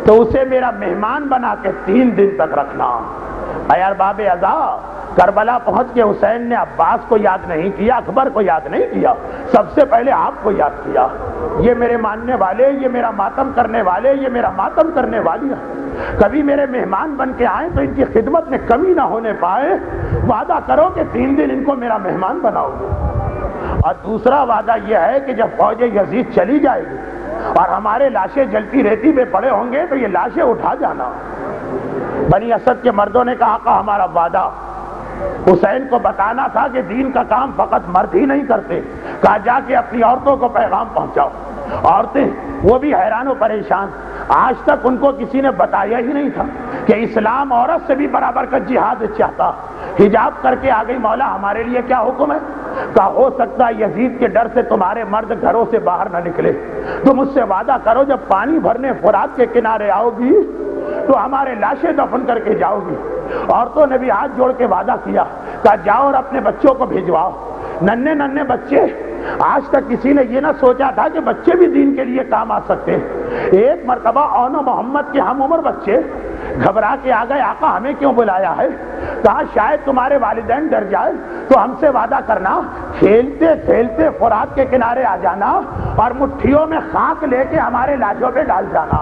Speaker 2: تو اسے میرا مہمان بنا کے 3 دن تک رکھنا۔ اے ارباب ازا، کربلا پہنچ کے حسین نے عباس کو یاد نہیں کیا، اکبر کو یاد نہیں کیا، سب سے پہلے آپ کو یاد کیا۔ یہ میرے ماننے والے، یہ میرا ماتم کرنے والے، یہ میرا ماتم کرنے والی ہیں، کبھی میرے مہمان بن کے آئیں تو ان کی خدمت میں کمی نہ ہونے پائے، وعدہ کرو کہ 3 دن ان کو میرا مہمان بناؤ گے۔ اور دوسرا وعدہ یہ ہے کہ جب فوج یزید چلی جائے گی اور ہمارے لاشیں جلتی ریتی پہ پڑے ہوں گے تو یہ لاشیں اٹھا جانا۔ بنی اسد کے مردوں نے کہا آقا ہمارا وعدہ، حسین کو بتانا تھا کہ دین کا کام فقط مرد ہی نہیں کرتے، کہا جا کے اپنی عورتوں کو پیغام پہنچاؤ۔ عورتیں وہ بھی حیران و پریشان، آج تک ان کو کسی نے بتایا ہی نہیں تھا کہ اسلام عورت سے بھی برابر کا جہاد چاہتا۔ حجاب کر کے آ گئی، مولا ہمارے لیے کیا حکم ہے؟ کہا ہو سکتا ہے یزید کے ڈر سے تمہارے مرد گھروں سے باہر نہ نکلے، تم اس سے وعدہ کرو جب پانی بھرنے فرات کے کنارے آؤ گی تو ہمارے لاشیں دفن کر کے جاؤ گی۔ عورتوں نے بھی ہاتھ جوڑ کے وعدہ کیا، کہا جاؤ اور اپنے بچوں کو بھیجواؤ، ننھے ننھے بچے، آج تک کسی نے یہ نہ سوچا تھا کہ بچے بھی دین کے لیے کام آ سکتے ہیں۔ ایک مرتبہ اون و محمد کے ہم عمر بچے گھبرا کے آ گئے، آقا ہمیں کیوں بلایا ہے؟ کہا شاید تمہارے والدین ڈر جائے تو ہم سے وعدہ کرنا کھیلتے کھیلتے فرات کے کنارے آ جانا اور مٹھیوں میں خاک لے کے ہمارے لاشوں پہ ڈال جانا۔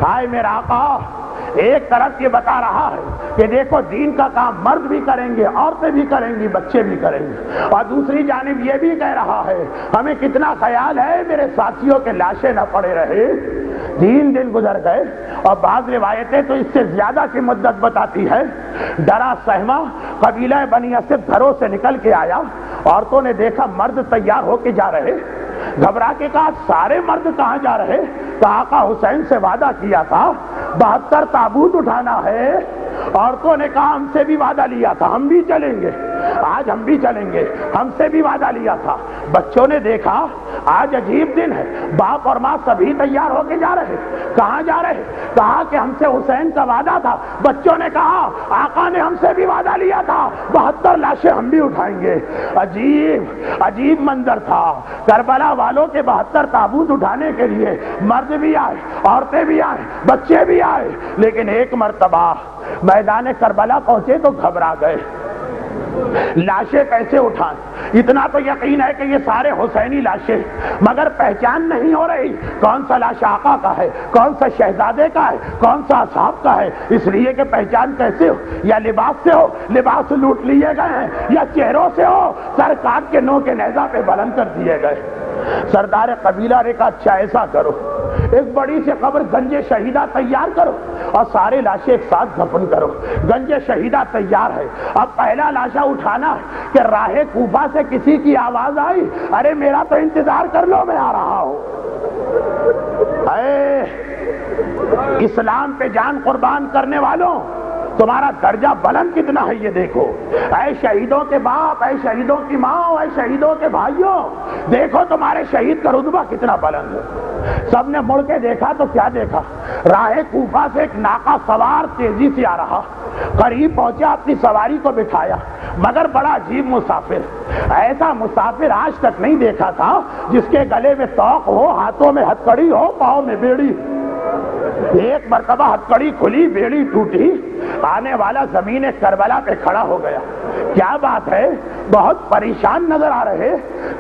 Speaker 2: ہائے میرا آقا، ایک طرف یہ بتا رہا ہے کہ دیکھو دین کا کام مرد بھی کریں گے، عورتیں بھی کریں گی، بچے بھی کریں گے، اور دوسری جانب یہ بھی کہہ رہا ہے ہمیں کتنا خیال ہے میرے ساتھیوں کے لاشیں نہ پڑے رہے۔ 3 دن گزر گئے اور بعض روایتیں تو اس سے زیادہ کی مدت بتاتی ہے۔ ڈرا سہما قبیلہ بنی اسد گھروں سے نکل کے آیا، عورتوں نے دیکھا مرد تیار ہو کے جا رہے، گھبرا کے کہا سارے مرد کہاں جا رہے؟ کہا آقا حسین سے وعدہ کیا تھا 72 تابوت اٹھانا ہے۔ عورتوں نے کہا ہم سے بھی وعدہ لیا تھا، ہم بھی چلیں گے، آج ہم بھی چلیں گے، ہم سے بھی وعدہ لیا تھا۔ بچوں نے دیکھا آج عجیب دن ہے، باپ اور ماں سبھی تیار ہو کے جا رہے، کہاں جا رہے؟ کہا کہ ہم سے حسین کا وعدہ تھا۔ بچوں نے کہا آقا نے ہم سے بھی وعدہ لیا تھا، 72 لاشیں ہم بھی اٹھائیں گے۔ عجیب عجیب منظر تھا، کربلا والوں کے 72 تابوت اٹھانے کے لیے مرد بھی آئے، عورتیں بھی آئے، بچے بھی آئے، لیکن ایک مرتبہ میدان کربلا پہنچے تو گھبرا گئے، لاشیں کیسے اٹھائیں؟ اتنا تو یقین ہے کہ یہ سارے حسینی لاشیں، مگر پہچان نہیں ہو رہی کون سا لاش آقا کا ہے، کون سا شہزادے کا ہے، کون سا اصحاب کا ہے، اس لیے کہ پہچان کیسے ہو؟ یا لباس سے ہو، لباس لوٹ لیے گئے ہیں، یا چہروں سے ہو، سر کاٹ کے نو کے نیزہ پہ بلند کر دیے گئے۔ سردار قبیلہ نے کہا اچھا ایسا کرو، ایک بڑی سی قبر گنج شہیدہ تیار کرو اور سارے لاشیں ایک ساتھ دفن کرو. گنج شہیدہ تیار ہے. اب پہلا لاشا اٹھانا ہے کہ راہ کوفہ سے کسی کی آواز آئی, ارے میرا تو انتظار کر لو, میں آ رہا ہوں. اے اسلام پہ جان قربان کرنے والوں, تمہارا درجہ بلند کتنا ہے یہ دیکھو. اے شہیدوں کے باپ, اے شہیدوں کی ماں, اے شہیدوں کے بھائیوں, دیکھو تمہارے شہید کا رتبہ کتنا بلند ہے. سب نے مڑ کے دیکھا تو کیا دیکھا, راہ کوفہ سے ایک ناقہ سوار تیزی سے آ رہا. قریب پہنچا, اپنی سواری کو بٹھایا, مگر بڑا عجیب مسافر. ایسا مسافر آج تک نہیں دیکھا تھا جس کے گلے میں توق ہو, ہاتھوں میں ہتھکڑی ہو, پاؤں میں بیڑی. ایک مرتبہ ہتھکڑی کھلی, بیڑی ٹوٹی, آنے والا زمین کربلا پہ کھڑا ہو گیا. کیا بات ہے, بہت پریشان نظر آ رہے.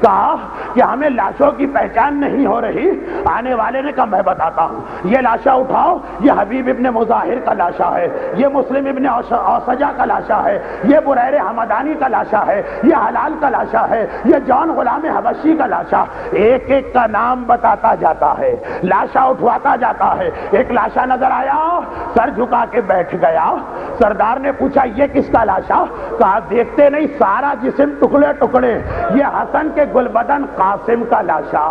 Speaker 2: کہا کہ ہمیں لاشوں کی پہچان نہیں ہو رہی. آنے والے نے کہا میں بتاتا ہوں, یہ لاشا اٹھاؤ, یہ حبیب ابن مظاہر کا لاشا ہے, یہ مسلم ابن اوسجہ کا لاشا ہے, یہ بریر حمدانی کا لاشا ہے, یہ حلال کا لاشا ہے, یہ جان غلام حبشی کا لاشا. ایک ایک کا نام بتاتا جاتا ہے, لاشا اٹھواتا جاتا ہے. ایک لاشا نظر آیا, سر جھکا کے بیٹھ گیا. سردار نے پوچھا یہ کس کا لاشا؟ کہا دیکھتے نہیں سارا جسم ٹکڑے ٹکڑے, یہ حسن کے گلبدن قاسم کا لاشا.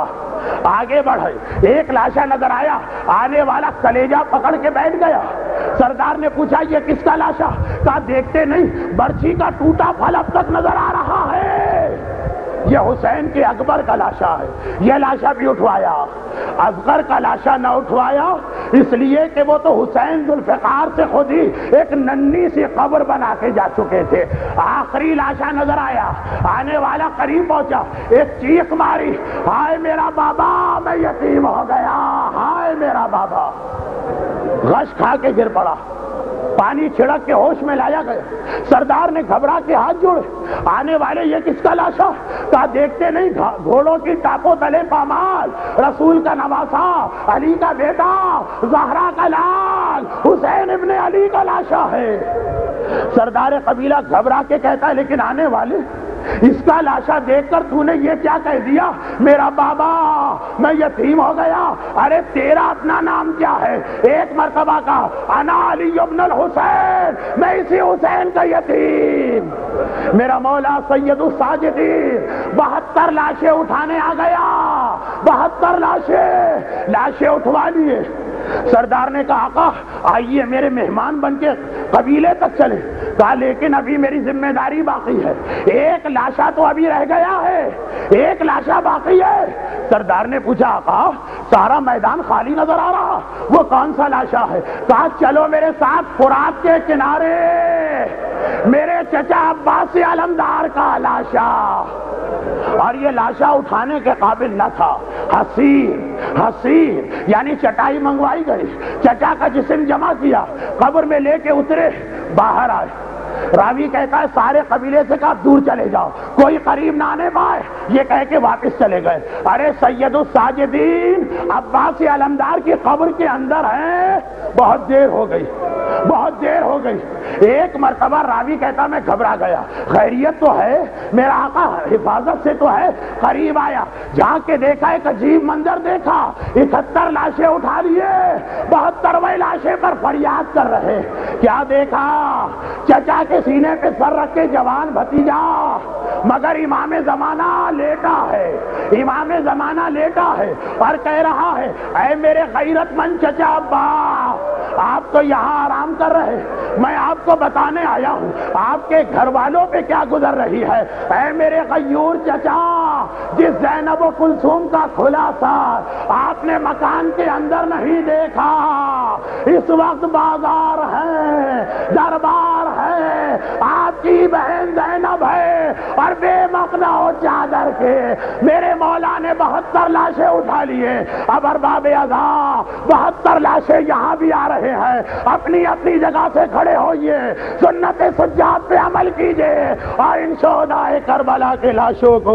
Speaker 2: آگے بڑھے, ایک لاشا نظر آیا, آنے والا کلیجہ پکڑ کے بیٹھ گیا. سردار نے پوچھا یہ کس کا لاشا؟ کہا دیکھتے نہیں برچھی کا ٹوٹا پھل اب تک نظر آ رہا ہے, یہ حسین کے اکبر کا لاشا ہے. یہ لاشا بھی اٹھوایا. اصغر کا لاشا نہ اٹھوایا اس لیے کہ وہ تو حسین ذوالفقار سے خود ہی ایک ننھی سی قبر بنا کے جا چکے تھے. آخری لاشا نظر آیا, آنے والا قریب پہنچا, ایک چیخ ماری, ہائے میرا بابا, میں یتیم ہو گیا, ہائے میرا بابا. غش کھا کے گر پڑا, پانی چھڑک کے ہوش میں لایا گیا. سردار نے گھبرا کے ہاتھ جوڑے. آنے والے یہ کس کا لاشا؟ کہا دیکھتے نہیں گھوڑوں کی ٹاپوں تلے پامال, رسول کا نواسا, علی کا بیٹا, زہرا کا لال, حسین ابن علی کا لاشا ہے. سردار قبیلہ گھبرا کے کہتا ہے لیکن آنے والے اس کا لاشا دیکھ کر تو نے یہ کیا کہہ دیا, میرا بابا میں یتیم ہو گیا. ارے تیرا اپنا نام کیا ہے؟ ایک مرتبہ کا انا علی ابن الحسین, میں اسی حسین کا یتیم. میرا مولا سید الساجدین 72 لاشیں اٹھانے آ گیا. 72 لاشیں اٹھوا لیے. سردار نے کہا آقا آئیے میرے مہمان بن کے قبیلے تک چلے. کہا لیکن ابھی میری ذمہ داری باقی ہے, ایک لاشا تو ابھی رہ گیا ہے, ایک لاشا باقی ہے. سردار نے پوچھا آقا سارا میدان خالی نظر آ رہا, وہ کون سا لاشا ہے؟ کہا چلو میرے ساتھ فرات کے کنارے, میرے چچا عباس علمدار کا لاشا. اور یہ لاشا اٹھانے کے قابل نہ تھا. حسین یعنی چٹائی منگوائی گئی, چچا کا جسم جمع کیا, قبر میں لے کے اترے, باہر آئے. راوی کہتا ہے سارے قبیلے سے کہا دور چلے جاؤ, کوئی قریب نہ آنے پائے. یہ کہہ کے واپس چلے گئے. ارے سید الساجدین عباس علمدار کی قبر کے اندر ہیں, بہت دیر ہو گئی, بہت دیر ہو گئی. ایک مرتبہ راوی کہتا میں گھبرا گیا, خیریت تو ہے, میرا آقا حفاظت سے تو ہے. قریب آیا, جا کے دیکھا ایک عجیب منظر دیکھا, 71 لاشیں اٹھا لیے, 72ویں لاشیں پر فریاد کر رہے. کیا دیکھا؟ چچا کے سینے پہ سر رکھ کے جوان بھتیجا, مگر امام زمانہ لیٹا ہے, امام زمانہ لیٹا ہے اور کہہ رہا ہے اے میرے غیرت مند چچا عباس, آپ تو یہاں آرام کر رہے, میں آپ کو بتانے آیا ہوں آپ کے گھر والوں پہ کیا گزر رہی ہے. اے میرے غیور چچا, جس زینب و کلثوم کا خلاصہ آپ نے مکان کے اندر نہیں دیکھا, اس وقت بازار ہے, دربار ہے, آپ کی بہن زینب ہے اور بے مقنا و چادر کے میرے مولا نے 72 لاشیں اٹھا لیے. اب ارباب عزا 72 لاشیں یہاں بھی آ رہے ہیں, اپنی اپنی جگہ سے کھڑے ہوئیے, سنت سجاد پہ عمل کیجئے اور ان شہدائے کربلا کے لاشوں کو